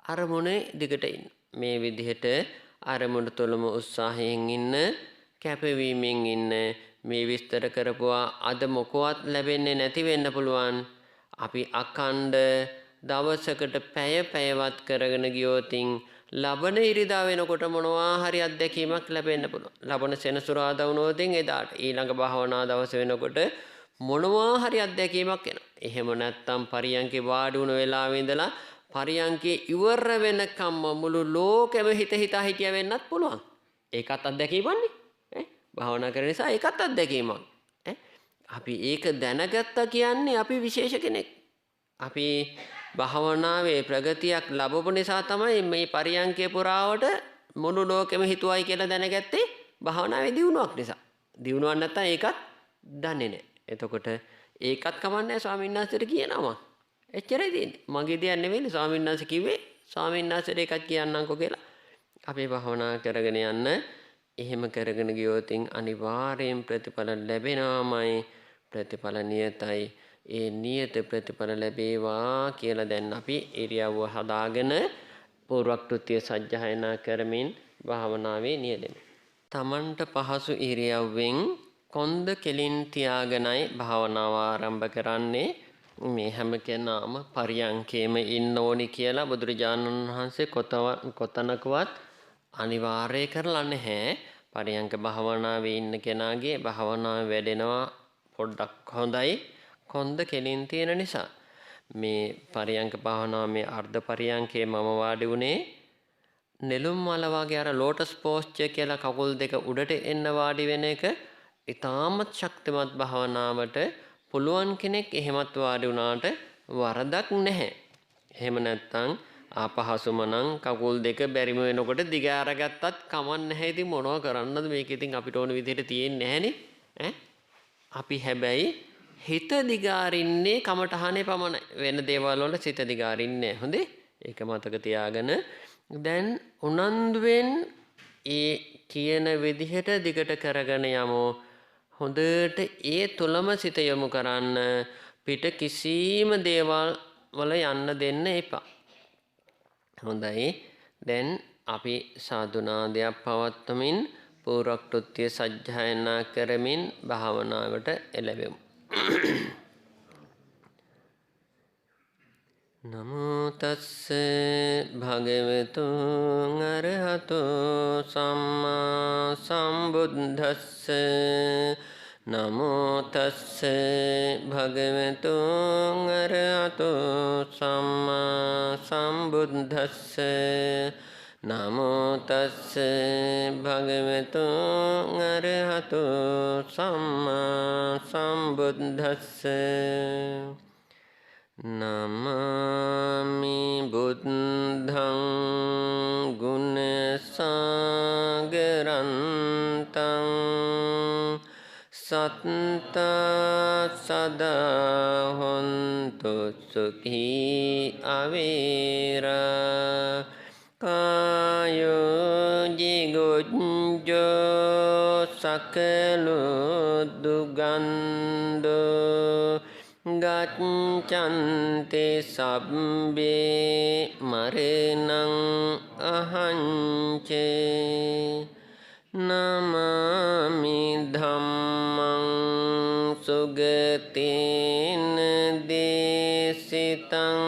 S1: අරමුණේ දිගට ඉන්න. මේ විදිහට අරමුණ තුළම උත්සාහයෙන් ඉන්න, කැපවීමෙන් ඉන්න. මේ විස්තර කරපුවා අද මොකවත් ලැබෙන්නේ නැති වෙන්න පුළුවන්. අපි අඛණ්ඩ දවසකට පැයවත් කරගෙන ගියොතින් ලබන ඉරිදා වෙනකොට මොනවා හරි අත්දැකීමක් ලැබෙන්න පුළුවන්. ලබන සෙනසුරාදා වුණොතින් එදාට ඊළඟ භාවනා දවස වෙනකොට මොනවා හරි අත්දැකීමක් එනවා. එහෙම නැත්තම් පරියන්කේ වාඩි වුණ වෙලාවේ ඉඳලා පරියන්කේ ඉවර වෙනකම්ම මුළු ලෝකෙම හිතා හිටිය වෙන්නත් පුළුවන්. ඒකත් අත්දැකීමන්නේ. භාවනා කරන නිසා ඒකත් අත්දැකීමක්. අපි ඒක දැනගත්තා කියන්නේ අපි විශේෂ කෙනෙක්. අපි භාවනාවේ ප්‍රගතියක් ලැබුණ නිසා තමයි මේ පරියන්කේ පුරාවට මුළු ලෝකෙම හිතුවයි කියලා දැනගත්තේ භාවනාවේ දියුණුවක් නිසා. දියුණුවක් නැත්තම් ඒකත් දන්නේ නැහැ. එතකොට ඒකත් කමන්නේ ස්වාමීන් වහන්සේට කියනවා. එච්චරයි තියෙන්නේ. මගේ දෙයක් නෙවෙයි ස්වාමීන් වහන්සේ කිව්වේ. ස්වාමීන් වහන්සේට ඒකත් කියන්නම්කෝ කියලා. අපේ භාවනා කරගෙන යන්න එහෙම කරගෙන ගියොත් අනිවාර්යෙන් ප්‍රතිඵල ලැබෙනවාමයි. ප්‍රතිඵල නියතයි. ඒ නියත ප්‍රතිඵල ලැබේවා කියලා දැන් අපි ඉරියව්ව හදාගෙන පූර්වක්‍ෘත්‍ය සජ්ජායනා කරමින් භාවනාවේ නියැලෙමු. තමන්ට පහසු ඉරියව්වෙන් කොන්ද කෙලින් තියාගෙනයි භාවනාව ආරම්භ කරන්නේ. මේ හැම කෙනාම පරියංකේම ඉන්න ඕනි කියලා බුදුරජාණන් වහන්සේ කොතනකවත් අනිවාර්ය කරලා නැහැ. පරියංක භාවනාවේ ඉන්න කෙනාගේ භාවනාව වැඩෙනවා පොඩ්ඩක් හොඳයි කොන්ද කෙලින් තියෙන නිසා. මේ පරියංක භාවනාව මේ අර්ධ පරියංකේ මම වාඩි වුණේ නෙළුම් මල වගේ අර ලෝටස් පෝස්චර් කියලා කකුල් දෙක උඩට එන්න වාඩි වෙන එක ඉතාමත් ශක්තිමත් භාවනාවට පුළුවන් කෙනෙක් එහෙමත් වාඩි වුණාට වරදක් නැහැ. එහෙම නැත්නම් ආපහසුම නම් කකුල් දෙක බැරිම වෙනකොට දිග අරගත්තත් කමක් නැහැ. ඉතින් මොනව කරන්නද මේක? ඉතින් අපිට ඕන විදිහට තියෙන්නේ නැහනේ. අපි හැබැයි හිත දිගාරින්නේ කමටහනේ පමණයි. වෙන දේවල් වල සිත දිගාරින්නේ නැහැ. හොඳේ? ඒක මතක තියාගෙන දැන් උනන්දුවෙන් ඒ කියන විදිහට දිගට කරගෙන යමු. හොඳට ඒ තුලම සිත යොමු කරන්න. පිට කිසිම දේවල් වල යන්න දෙන්න එපා. හොඳයි. දැන් අපි සාදුනාදයක් පවත්වමින් පූර්වක්‍ෘත්‍ය සජ්ජායනා කරමින් භාවනාවට එළඹෙමු. නමෝ තස්ස භගවතු අරහතෝ සම්මා සම්බුද්දස්ස නමෝ තස්ස භගවතු අරහතෝ සම්මා සම්බුද්දස්ස නමෝ තස්ස භගවතු අරහතෝ සම්මා සම්බුද්දස්ස නමාමි බුද්ධං ගුණ සාගරන්තං සත්තා සදා හොන්තු සුඛී අවේරා කායෝ ජිගොජ්ජෝ සකලෝ දුගන්ධෝ ගච්ඡන්ති සබ්බේ මරණං අහංචේ නමාමි ධම්මං සුගතේන දේශිතං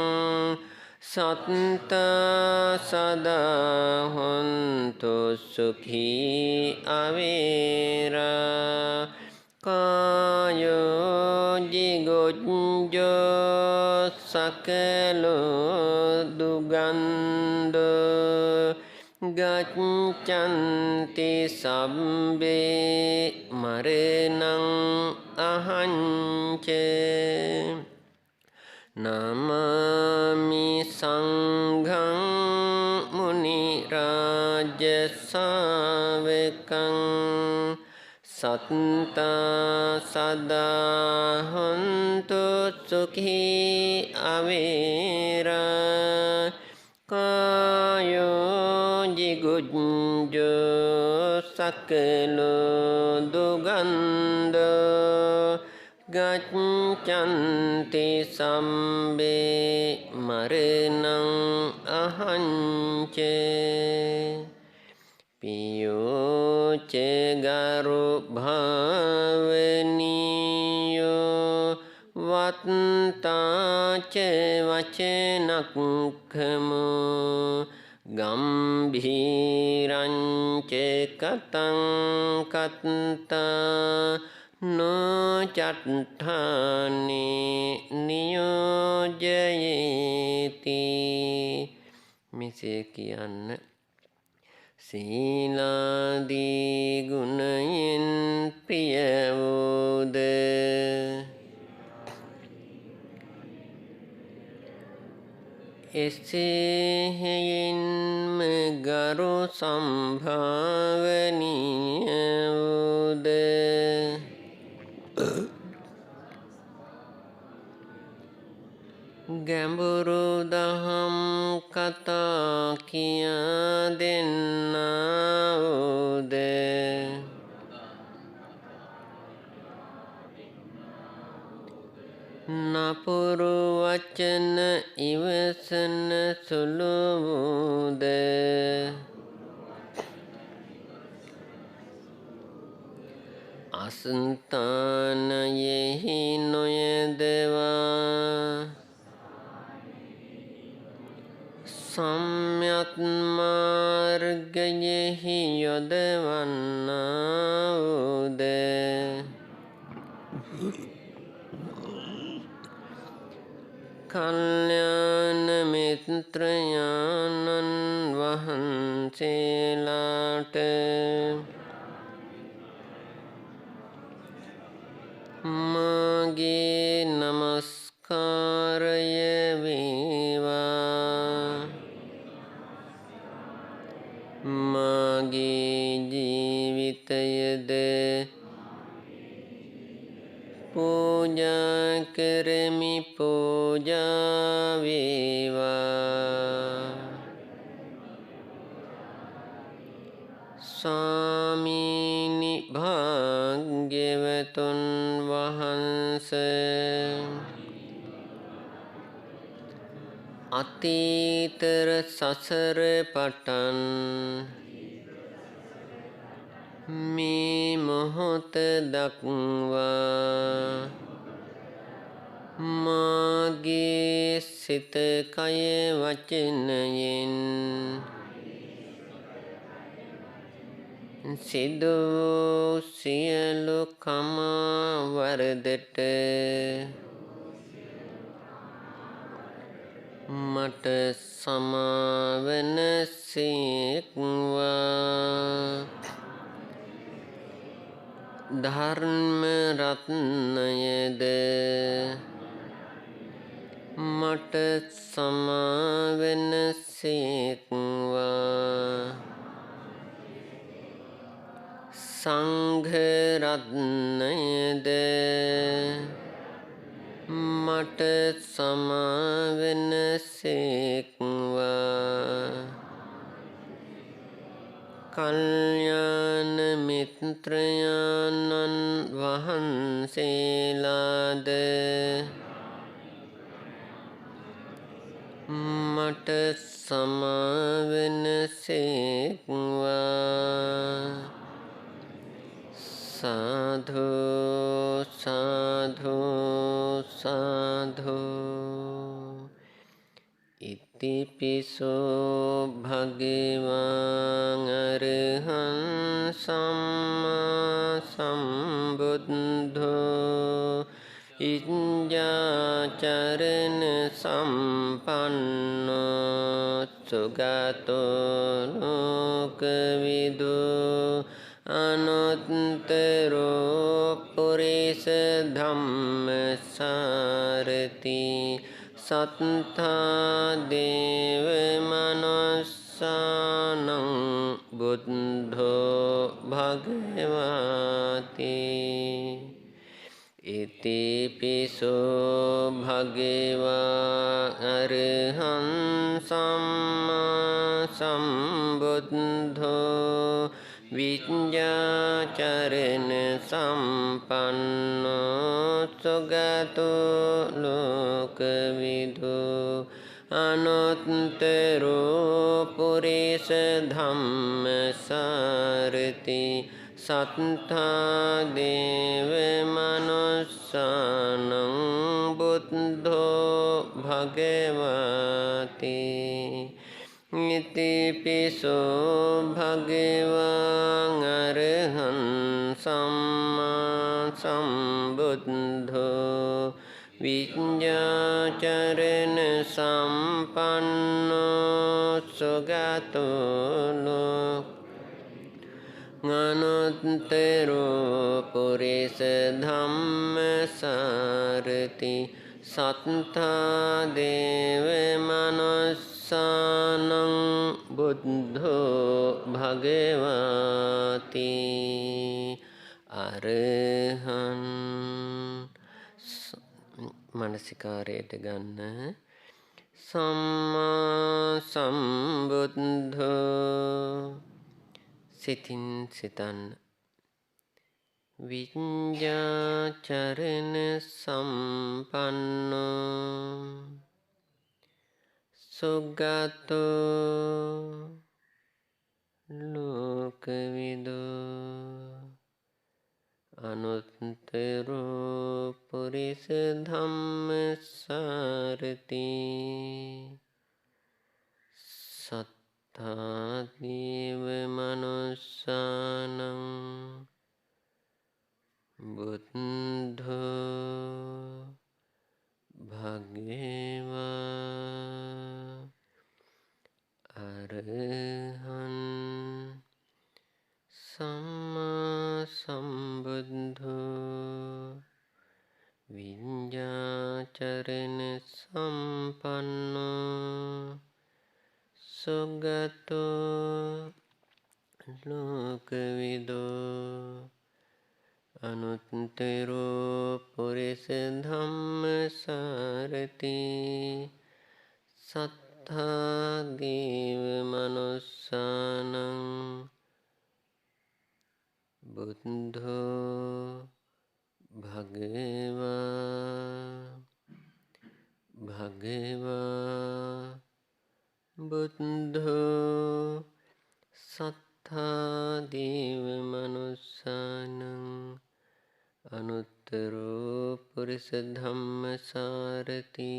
S1: සත්තා සදා හොන්තු සුඛී අවේරා කායෝ ජිගොජ්ජෝ සකලෝ දුගන්ධෝ ගච්ඡන්ති සබ්බේ මරණං අහංචේ නමාමි සංඝං මුනි රාජ ශාවකං සත්තා සදා හොන්තු සුඛී අවේරා කායෝ ජිගුජ්ජෝ සකලෝ දුගන්ධෝ ගච්ඡන්ති සම්බේ මරණං අහංචේ පියෝ චේගරු භාවනියෝ වත්තාච වචනක්ඛමෝ ගම්භීරංච කතං කත්තා නොචට්ඨානි නියෝජයේති මෙසේ කියන්න සීලාදී ගුණයෙන් ප්‍රිය වූද එසේ හේයින්ම ගරු සම්භාවනීය වූද ගැඹුරු දහම් කතා කියා දෙන්නා වූද නපුරු වචන ඉවසන සුළු වූද අසන්තානයෙහි නොයදවා සම්්‍යක් මාර්ගයෙහි යොදවන්නා වූද කල්යාණ මිත්‍රයාණන් වහන්සේලාට මාගේ නමස්කාරය වේවා. මාගේ ජීවිතයද පූජා කරමි පූජා වේවා. ස්වාමීනි භාග්‍යවතුන් වහන්සේ අතීතර සසර පටන් මේ මොහොත දක්වා මාගේ සිත කය වචනයෙන් සිදු වූ සියලු කම වරදට මට සමාවන සේක්වා. ධර්ම රත්නයද මට සමාවන සේක්වා. සංඝ රත්නයද මට සමාවන සේක්වා. කල්යාණ මිත්‍රයාණන් වහන්සේලාද මට සමාවන සේක්වා. සාධු සාධු සාධු. ඉතිපිසෝ භගවාන් අරහං සම්මා සම්බුද්ධෝ ඉඤ්ඤාචරණ සම්පන්නෝ සුගතෝ ලෝකවිදු අනුත්තරෝ පුරිස ධම්මසාරති සත්තා දේව මනුස්සානං බුද්ධෝ භගවති. ඉතිපිසෝ භගවා අරහං සම්මා සම්බුද්ධෝ විඤ්ඤාචරණ සම්පන්නෝ සුගතෝ ලෝකවිදු අනුත්තරෝ පුරිස ධම්මසාරති සත්තා දේව මනුස්සානං බුද්ධෝ භගවති. ඉතිපිසෝ භගවාන් අරහං සම්මා සම්බුද්ධෝ විඤ්ඤාචරණ සම්පන්නෝ සුගතෝ අනුත්තරෝ පුරිස ධම්මසාරති සත්තා දේව මනුස්සානං බුද්ධෝ භගවති. අරහං මනසිකාරයට ගන්න. සම්මා සම්බුද්ධෝ සිතින් සිතන්න. විඤ්ඤාචරණ සම්පන්නෝ සුගතෝ ලෝකවිදෝ අනුත්තරෝ පුරිස ධම්මසාරති සත්තා දේව මනුස්සානං බුද්ධෝ භගවා අරහං සම්මා සම්බුද්ධෝ විඤ්ඤාචරණ සම්පන්නෝ සුගතෝ ලෝකවිදෝ අනුත්තරෝ පුරිස ධම්මසාරති සත්තා දේව මනුස්සානං බුද්ධෝ භගවා බුද්ධෝ සත්තා දේව මනුස්සානං අනුත්තරෝ පුරිස ධම්මසාරති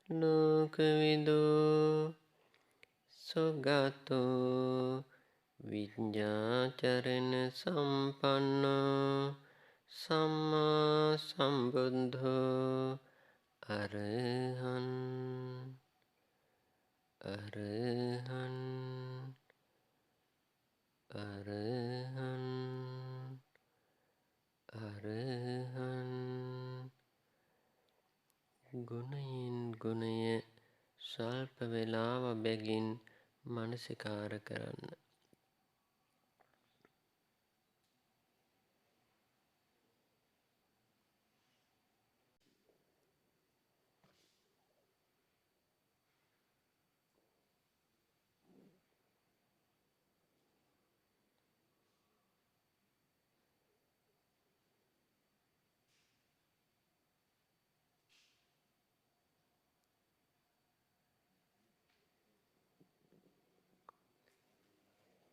S1: ලෝකවිදෝ සුගතෝ විඤ්ඤාචරණ සම්පන්නෝ සම්මා සම්බුද්ධෝ අරහං අරහං අරහං අරහං ගුණයෙන් ගුණය ස්වල්ප වේලාව බැගින් මනසිකාර කරන්න.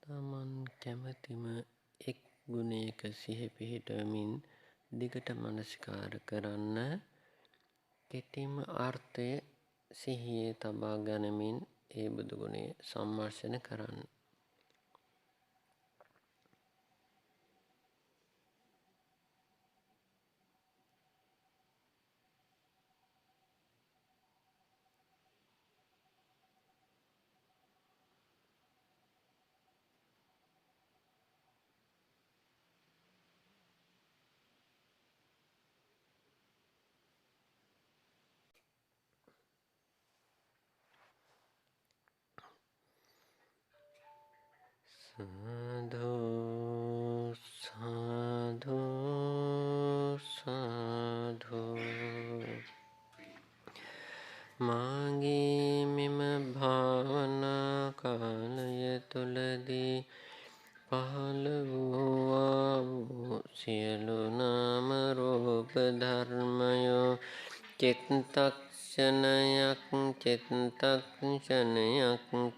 S1: තමන් කැමැතිම එක් ගුණයක සිහි පිහිටවමින් දිගට මනසිකාර කරන්න. කෙටිම අර්ථය සිහියේ තබා ගනිමින් ඒ බුදු ගුණය සම්මර්ෂණ කරන්න. සාධු සාධු සාධු. මාගේ මෙම භාවනා කාලය තුලදී පහළ වූවා වූ සියලු නාම රූප ධර්මයෝ චිත්තක්ෂණයක්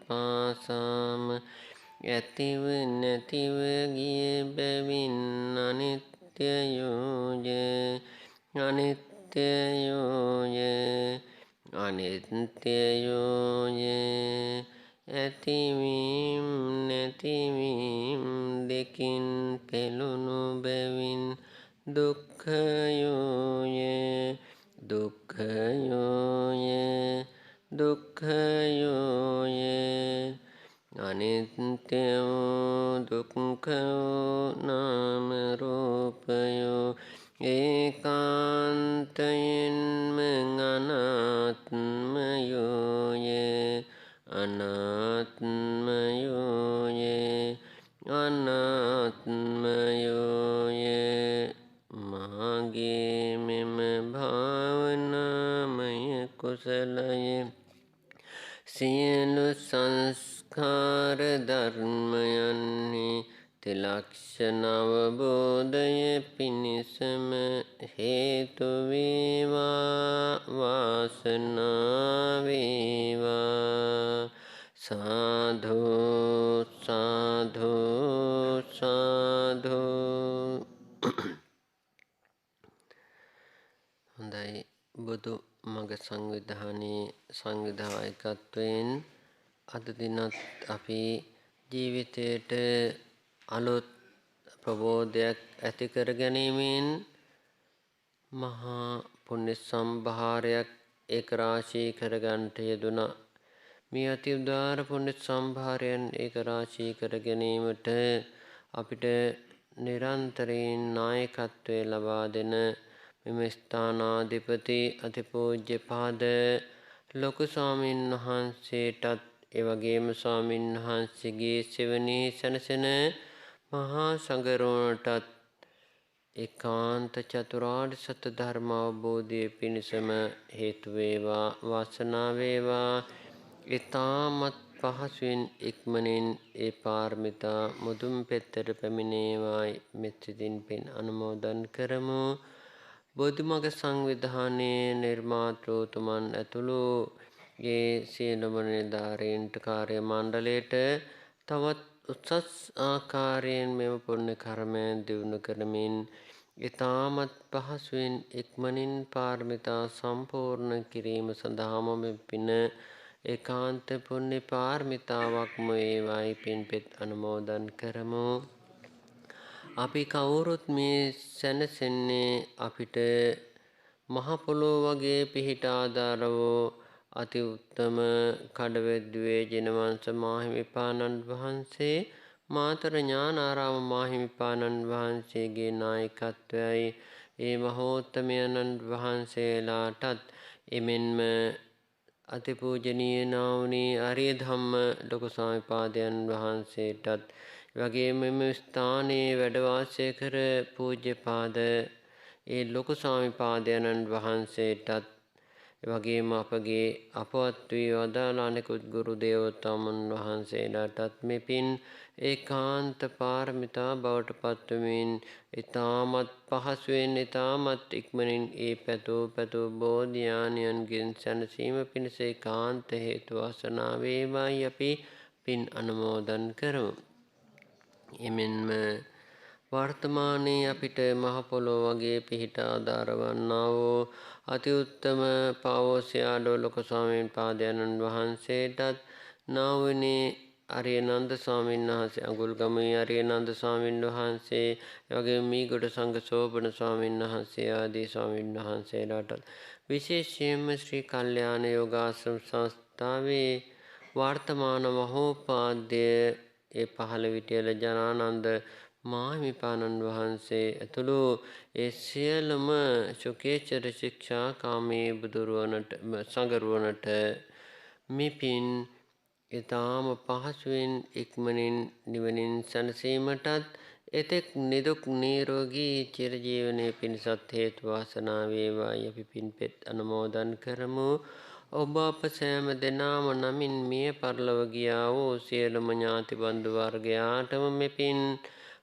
S1: පාසාම ඇතිව නැතිව ගිය බැවින් අනිත්‍යයෝය ඇතිවීම නැතිවීම දෙකින් පෙළුණු බැවින් දුක්ඛයෝය අනිත්‍යෝ දුක්ඛෝ නාම රූපයෝ ඒකාන්තයෙන්ම අනාත්මයෝය. මාගේ මෙම භාවනාමය කුසලය සියලු සංස්කාර ධර්මයන්හි ලක්ෂණ අවබෝධය පිණිසම හේතු වේවා වාසනාව වේවා. සාධු සාධු සාධු. හොඳයි. බුදු මඟ සංවිධානයේ සංවිධායකත්වයෙන් අද දිනත් අපි ජීවිතයට අලුත් ප්‍රබෝධයක් ඇති කර ගැනීමෙන් මහා පුණ්‍ය සම්භාරයක් ඒක රාශී කරගන්නට යෙදුණා. මේ අති උදාර පුණ්‍ය සම්භාරයන් ඒක රාශී කර ගැනීමට අපිට නිරන්තරයෙන් නායකත්වය ලබා දෙන මෙම ස්ථානාධිපති අතිපූජ්‍යපාද ලොකු ස්වාමීන් වහන්සේටත් එවැගේම ස්වාමීන් වහන්සේගේ සෙවණේ සැනසෙන මහා සංඝරත්නයටත් ඒකාන්ත චතුරාර්ය සත්‍ය ධර්ම අවබෝධය පිණිසම හේතු වේවා වාසනාව වේවා. ඊ타මත් පහසුවෙන් ඉක්මනින් ඒ පාරමිතා මුදුන් පෙත්තට පැමිණේවායි මෙත්සිතින් පින් අනුමෝදන් කරමු. බෝධිමග සංවිධානයේ නිර්මාතෘතුමන් ඇතුළු ගේ සියලුම නිලධාරීන්ට කාර්ය මණ්ඩලයට තවත් උසස් ආකාරයෙන් මෙම පුණ්‍ය කර්මය දියුණු කරමින් ඊ타මත් පහසුවෙන් ඉක්මනින් පාරමිතා සම්පූර්ණ කිරීම සඳහාම මේ පින ඒකාන්ත පුණ්‍ය පාරමිතාවක්ම වේවායි පින්පෙත් අනුමෝදන් කරමු. අපි කවුරුත් මේ සැනසෙන්නේ අපිට මහ පොළොව වගේ පිහිට ආධාර වූ අති උත්තම කඩවෙද්දුවේ ජිනවංශ මාහිමිපාණන් වහන්සේ මාතර ඥානාරාම මාහිමිපාණන් වහන්සේගේ නායකත්වයයි ඒ මහෝත්තමයන්න් වහන්සේලාටත් එමෙන්ම අතිපූජනීය නාවුනී අරිය ධම්ම ලොකු ස්වාමිපාදයන් වහන්සේටත් වගේම මෙම ස්ථානයේ වැඩ වාසය කර පූජ්‍යපාද ඒ ලොකු ස්වාමිපාදයන්න් වහන්සේටත් එවැගේම අපගේ අපවත් වී වදාළ අනෙකුත් ගුරු දේවෝත්තමයන් වහන්සේලාටත් මේ පින් ඒකාන්ත පාරමිතා බවට පත්වමින් ඊ타මත් පහසුවෙන් ඊ타මත් ඉක්මනින් ඒ පැතූ බෝධිඥානයන්ගෙන් සැනසීම පිණිස ඒකාන්ත හේතු වාසනා වේවායි අපි පින් අනුමෝදන් කරමු. එමෙන්ම වර්තමානයේ අපිට මහ පොළොව වගේ පිහිට ආධාර වන්නා වූ අති උත්තම පාවොසියාඩෝ ලොකු ස්වාමීන් පාදයන්න් වහන්සේටත් නාවුනේ අරියනන්ද ස්වාමීන් වහන්සේ අඟුල්ගමුවේ අරියනන්ද ස්වාමීන් වහන්සේ එවැගේම මීගොඩ සංඝ සෝබන ස්වාමීන් වහන්සේ ආදී ස්වාමීන් වහන්සේලාටත් විශේෂයෙන්ම ශ්‍රී කල්යාණ යෝගාශ්‍රම සංස්ථාවේ වර්තමාන මහෝපාද්‍ය ඒ පහළ විටියල ජනානන්ද මාහිමිපාණන් වහන්සේ ඇතුළු ඒ සියලුම සුකේචර ශික්ෂා කාමී බුදුරුවනට සංගරුවනට මේ පින් ඊටාම පහසුවෙන් ඉක්මනින් නිවනින් සැනසීමටත් එතෙක් නිදුක් නිරෝගී චිරජීවනයේ පිණිසත් හේතු වාසනා වේවායි අපි පින්පෙත් අනුමෝදන් කරමු. ඔබ අප සෑම දෙනාම නමින් මිය පරලොව ගියා වූ සියලුම ඥාති බන්දු වර්ගයාටම මෙපින්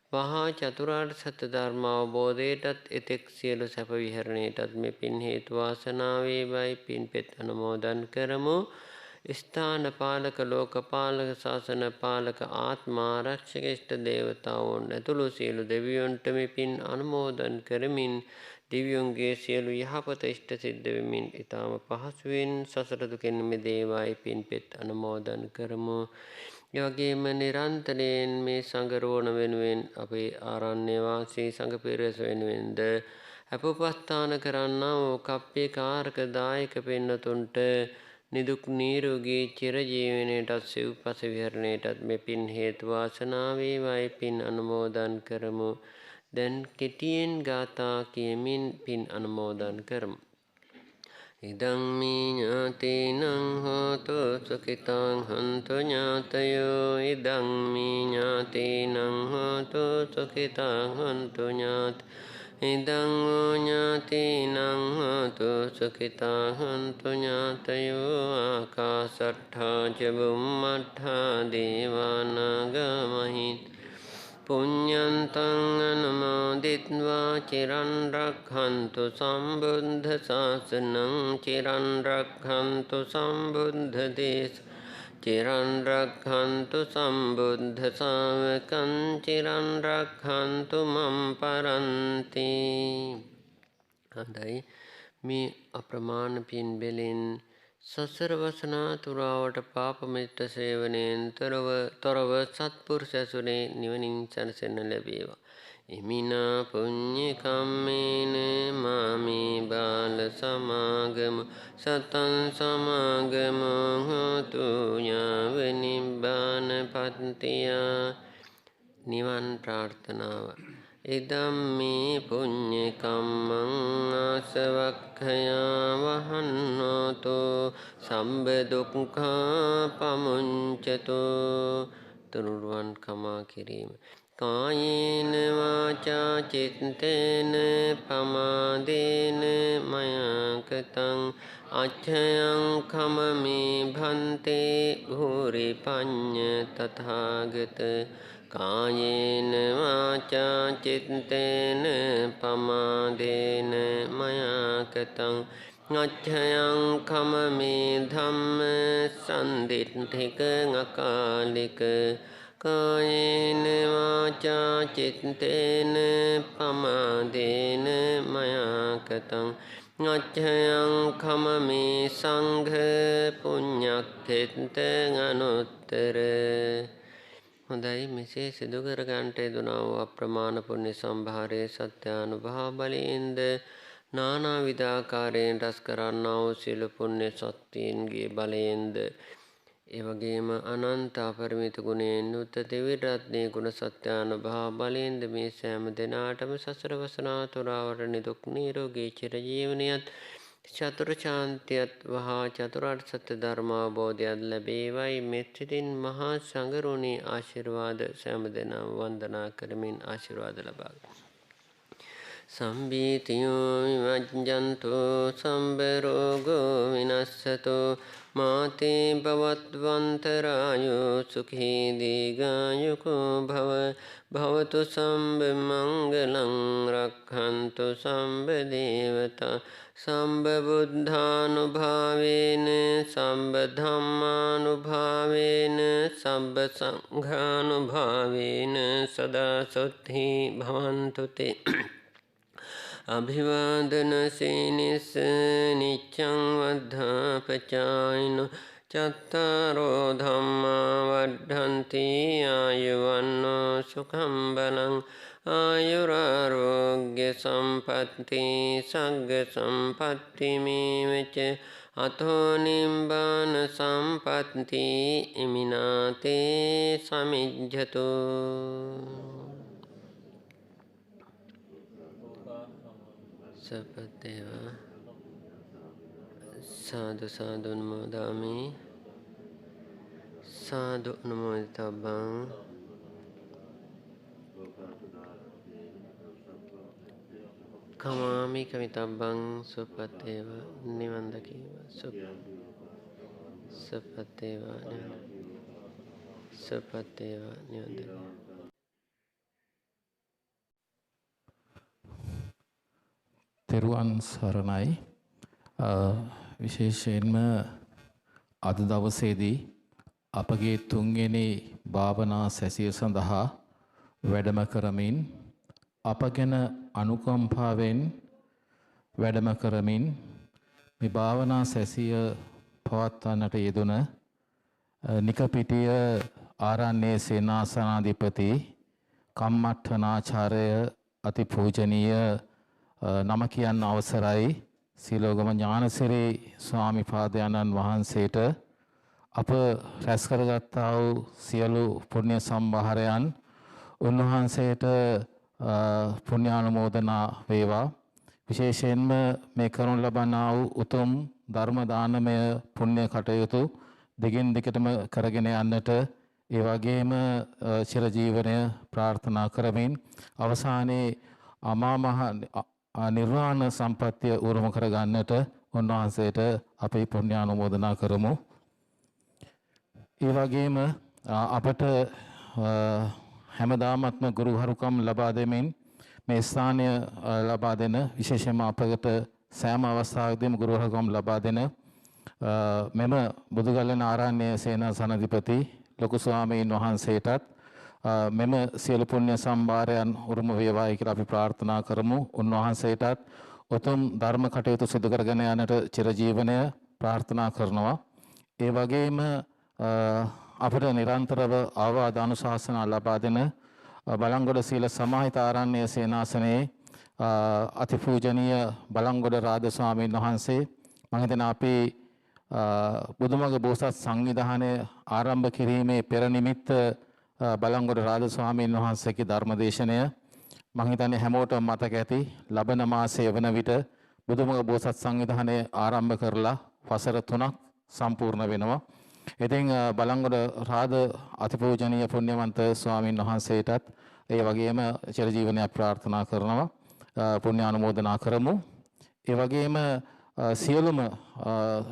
S1: මහා චතුරාර්ය සත්‍ය ධර්ම අවබෝධයටත් එතෙක් සියලු සැප විහරණයටත් මෙපින් හේතු වාසනා වේවායි පින්පෙත් අනුමෝදන් කරමු. ස්ථාන පාලක ලෝකපාලක ශාසන පාලක ආත්මාරක්ෂක ඉෂ්ට දේවතාවුන් ඇතුළු සියලු දෙවියන්ට මෙපින් අනුමෝදන් කරමින් දිව්‍යුන්ගේ සියලු යහපත ඉෂ්ට සිද්ධ වෙමින් ඊටම පහසුවෙන් සසර දුකෙන් මිදේවායි පින්පෙත් අනුමෝදන් කරමු. එවැගේම නිරන්තරයෙන් මේ සංගරුවන වෙනුවෙන් අපේ ආරණ්‍ය වාසී සංඝ පිරිස වෙනුවෙන්ද අපෝපස්ථාන කරන්නා වූ කප්පේ කාරක දායක පින්නතුන්ට නිදුක් නිරෝගී චිරජීවනයේටත් සිව්පස විහරණයටත් මේ පින් හේතු වාසනා වේවායි පින් අනුමෝදන් කරමු. දැන් කෙටියෙන් ගාථා කියමින් පින් අනුමෝදන් කරමු. ඉදං මේ ඥාතීනං හෝතු සුඛිතං හන්තු ඥාතයෝ ඉදං මේ ඥාතීනං හෝතු සුඛිතං හන්තු ඥාත ඉදං වූ ඥාතීනං හෝතු සුඛිතං හන්තු ඥාතයෝ ආකාශට්ඨා ච බුම්මට්ඨා දේවානාගා මහිත් පුඤ්ඤන්තං අනුමෝදිත්වා චිරන් රක්ඛන්තු සම්බුද්ධ ශාසනං චිරන් රක්ඛන්තු සම්බුද්ධ දේශ චිරන් රක්ඛන්තු සම්බුද්ධ ශාවකං චිරන් රක්ඛන්තු මම් පරන්ති. හොඳයි, මේ අප්‍රමාණ පින් බෙලෙන් සසර වසනා තුරාවට පාප මිත්‍ර සේවනයෙන් තොරව සත්පුරුෂ ඇසුරේ නිවනින් සැනසෙන්න ලැබේවා. ඉමිනා පුඤ්ඤ කම්මේන මාමේ බාල සමාගම සතං සමාගම හෝතු යාව නිබ්බාන පත්තිය. නිවන් ප්‍රාර්ථනාව. ඉදම්මේ පුඤ්ඤ කම්මං ආසවක්ඛයා වහන්නෝතෝ සම්බ දුක්ඛා පමුඤ්චතෝ. තුනුරුවන් කමා කිරීම. කායේන වාචා චිත්තේන පමාදේන මයංකතං අච්ඡයං කමමේ භන්තේ භූරි පඤ්ඤ තථාගත. කායේන වාචා චිත්තේන පමාදේන මයංකතං අච්ඡයං කමමේ ධම්ම සම්දිට්ඨික අකාලික. කායේන වාචා චිත්තේන පමාදේන මයංකතං අච්ඡයං කමමේ සංඝ පුඤ්ඤක්ඛෙත්තං අනුත්තර. හොඳයි, මෙසේ සිදු කර ගන්නට යෙදුනා වූ අප්‍රමාණ පුණ්‍ය සම්භාරයේ සත්‍යානුභව බලයෙන්ද නානා විධාකාරයෙන් රැස් කරන්නා වූ සියලු පුණ්‍ය ශක්තියන්ගේ බලයෙන්ද ඒ වගේම අනන්ත අපරිමිත ගුණයෙන් උත් දෙවි රත්නයේ ගුණ සත්‍යානුභව බලයෙන්ද මේ සෑම දිනාටම සසර වසනා තුරාවට නිදුක් නිරෝගී චිරජීවනයත් චතුර ශාන්තියත් වහා චතුරාර්ය සත්‍ය ධර්ම අවබෝධයත් ලැබේවයි මෙත්සිතින් මහා සංඝරුණි ආශිර්වාද සෑම දෙනාම වන්දනා කරමින් ආශිර්වාද ලබා ගන්න. සම්බීතියෝ විවජ්ජන්තෝ සම්බ රෝගෝ විනස්සතෝ මාතේ භවත්වන්තරායෝ සුඛී දීඝායුකෝ භව භවතු සම්බ මංගලං රක්ඛන්තු සම්බ දේවතා සම්බ බුද්ධානුභාවේන සම්බ ධම්මානුභාවේන සම්බ සංඝානුභාවේන සදා සොත්ථි භවන්තු තේ. අභිවාදන සීනිස නිච්ඡං වද්ධාපචායිනෝ චත්තාරෝ ධම්මා වඩ්ඩන්ති ආයුවන්නෝ සුඛං බලං ආයුරාරෝග්‍ය සම්පatti සග්ග සම්පatti මේවච අතෝ නිම්බාන සම්පatti ඉමිනාතේ සමිජ්ජතෝ. සපතේවා සාදු සාදු නමෝදාමි සාදු නමෝදිතබ්බං. කමාමි කමිතබ්බං සුපතේවා නිවන් දකීවා සුපතේවා නිවන් දකීවා.
S4: තෙරුවන් සරණයි. විශේෂයෙන්ම අද දවසේදී අපගේ තුන්වෙනි භාවනා සැසිය සඳහා වැඩම කරමින් අප ගැන අනුකම්පාවෙන් වැඩම කරමින් මේ භාවනා සැසිය පවත්වන්නට යෙදුන නිකපිටිය ආරණ්‍ය සේනාසනාධිපති කම්මට්ඨනාචාර්ය අතිපූජනීය නම කියන්න අවසරයි සීලෝගම ඥානසිරි ස්වාමිපාදයන්න් වහන්සේට අප රැස් කරගත්තා වූ සියලු පුණ්‍ය සම්භාරයන් උන්වහන්සේට පුණ්‍යානුමෝදනා වේවා. විශේෂයෙන්ම මේ කරනු ලබනා වූ උතුම් ධර්ම දානමය පුණ්‍ය කටයුතු දිගින් දිගටම කරගෙන යන්නට ඒ වගේම චිරජීවනය ප්‍රාර්ථනා කරමින් අවසානයේ අමා මහ නිර්වාණ සම්පත්තිය උරුම කරගන්නට උන්වහන්සේට අපි පුණ්‍යානුමෝදනා කරමු. ඒ වගේම අපට හැමදාමත්ම ගුරුහරුකම් ලබා දෙමින් මේ ස්ථානය ලබා දෙන විශේෂයෙන්ම අපකට සෑම අවස්ථාවකදීම ගුරුහරුකම් ලබා දෙන මෙම බුදුගල්ලන ආරණ්‍ය සේනාසනාධිපති ලොකු ස්වාමීන් වහන්සේටත් මෙම සියලු පුණ්‍ය සම්භාරයන් උරුම වේවායි කියලා අපි ප්‍රාර්ථනා කරමු. උන්වහන්සේටත් උතුම් ධර්ම කටයුතු සිදු කරගෙන යන්නට චිරජීවනය ප්‍රාර්ථනා කරනවා. ඒ වගේම අපට නිරන්තරව අවවාද අනුශාසනා ලබා දෙන බලංගොඩ සීල සමාහිත ආරණ්‍ය සේනාසනයේ අතිපූජනීය බලංගොඩ රාද ස්වාමීන් වහන්සේ මම හිතනවා අපි බුදුමග බෝසත් සංවිධානය ආරම්භ කිරීමේ පෙර නිමිත්ත බලංගොඩ රාද ස්වාමීන් වහන්සේගේ ධර්මදේශනය මම හිතන්නේ හැමෝටම මතක ඇති. ලබන මාසයේ වන විට බුදුමග බෝසත් සංවිධානය ආරම්භ කරලා වසර 3ක් සම්පූර්ණ වෙනවා. ඉතින් බලංගොඩ රාද අතිපූජනීය පුණ්‍යවන්ත ස්වාමීන් වහන්සේටත් ඒ වගේම චිරජීවනයක් ප්‍රාර්ථනා කරනවා. පුණ්‍ය අනුමෝදනා කරමු. ඒ වගේම සියලුම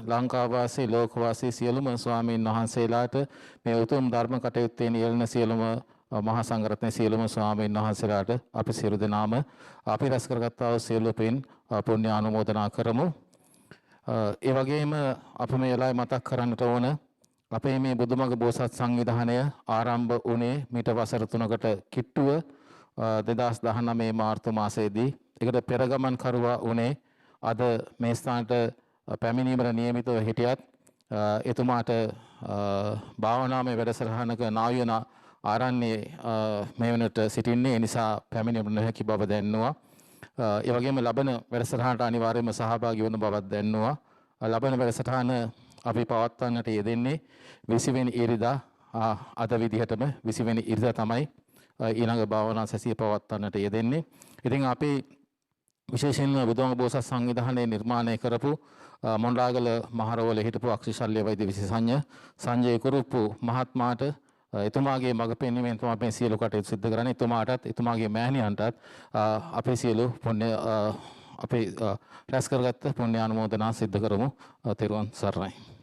S4: ලංකාවාසී ලෝකවාසී සියලුම ස්වාමීන් වහන්සේලාට මේ උතුම් ධර්ම කටයුත්තේ යෙලෙන සියලුම මහා සංඝරත්නයේ සියලුම ස්වාමීන් වහන්සේලාට අපි සියලු දෙනාම අපි රැස් කරගත්තා වූ සියලු පින් පුණ්‍ය අනුමෝදනා කරමු. ඒ වගේම අප මේ වෙලාවේ මතක් කරන්නට ඕන අපේ මේ බුදුමග බෝසත් සංවිධානය ආරම්භ වුණේ මීට වසර 3කට කිට්ටුව 2019 මාර්තු මාසයේදී. ඒකට පෙරගමන් කරුවා වුණේ අද මේ ස්ථානට පැමිණීමට නියමිතව හිටියත් එතුමාට භාවනාමය වැඩසටහනක නායන ආරණ්‍යයේ මේ වෙනට සිටින්නේ. ඒ නිසා පැමිණීමට නොහැකි බව දැන්නුවා. ඒ වගේම ලබන වැඩසටහනට අනිවාර්යයෙන්ම සහභාගී වන බවක් දැන්නුවා. ලබන වැඩසටහන අපි පවත්වන්නට යෙදෙන්නේ 20 වෙනි ඉරිදා අද විදිහටම 20 වෙනි ඉරිදා තමයි ඊළඟ භාවනා සැසිය පවත්වන්නට යෙදෙන්නේ. ඉතින් අපි විශේෂයෙන්ම බුදුමග බෝසත් සංවිධානයේ නිර්මාණය කරපු මොණරාගල මහරවල හිටපු අක්ෂිශල්‍ය වෛද්‍ය විශේෂඥ සංජය කුරුප්පු මහත්මයාට එතුමාගේ මඟ පෙන්වීමෙන් තමයි මේ සියලු කටයුතු සිදු කරන්නේ. එතුමාටත් එතුමාගේ මෑණියන්ටත් අපේ සියලු පුණ්‍ය අපේ රැස් කරගත්ත පුණ්‍ය අනුමෝදනා සිදු කරමු. තෙරුවන් සරණයි.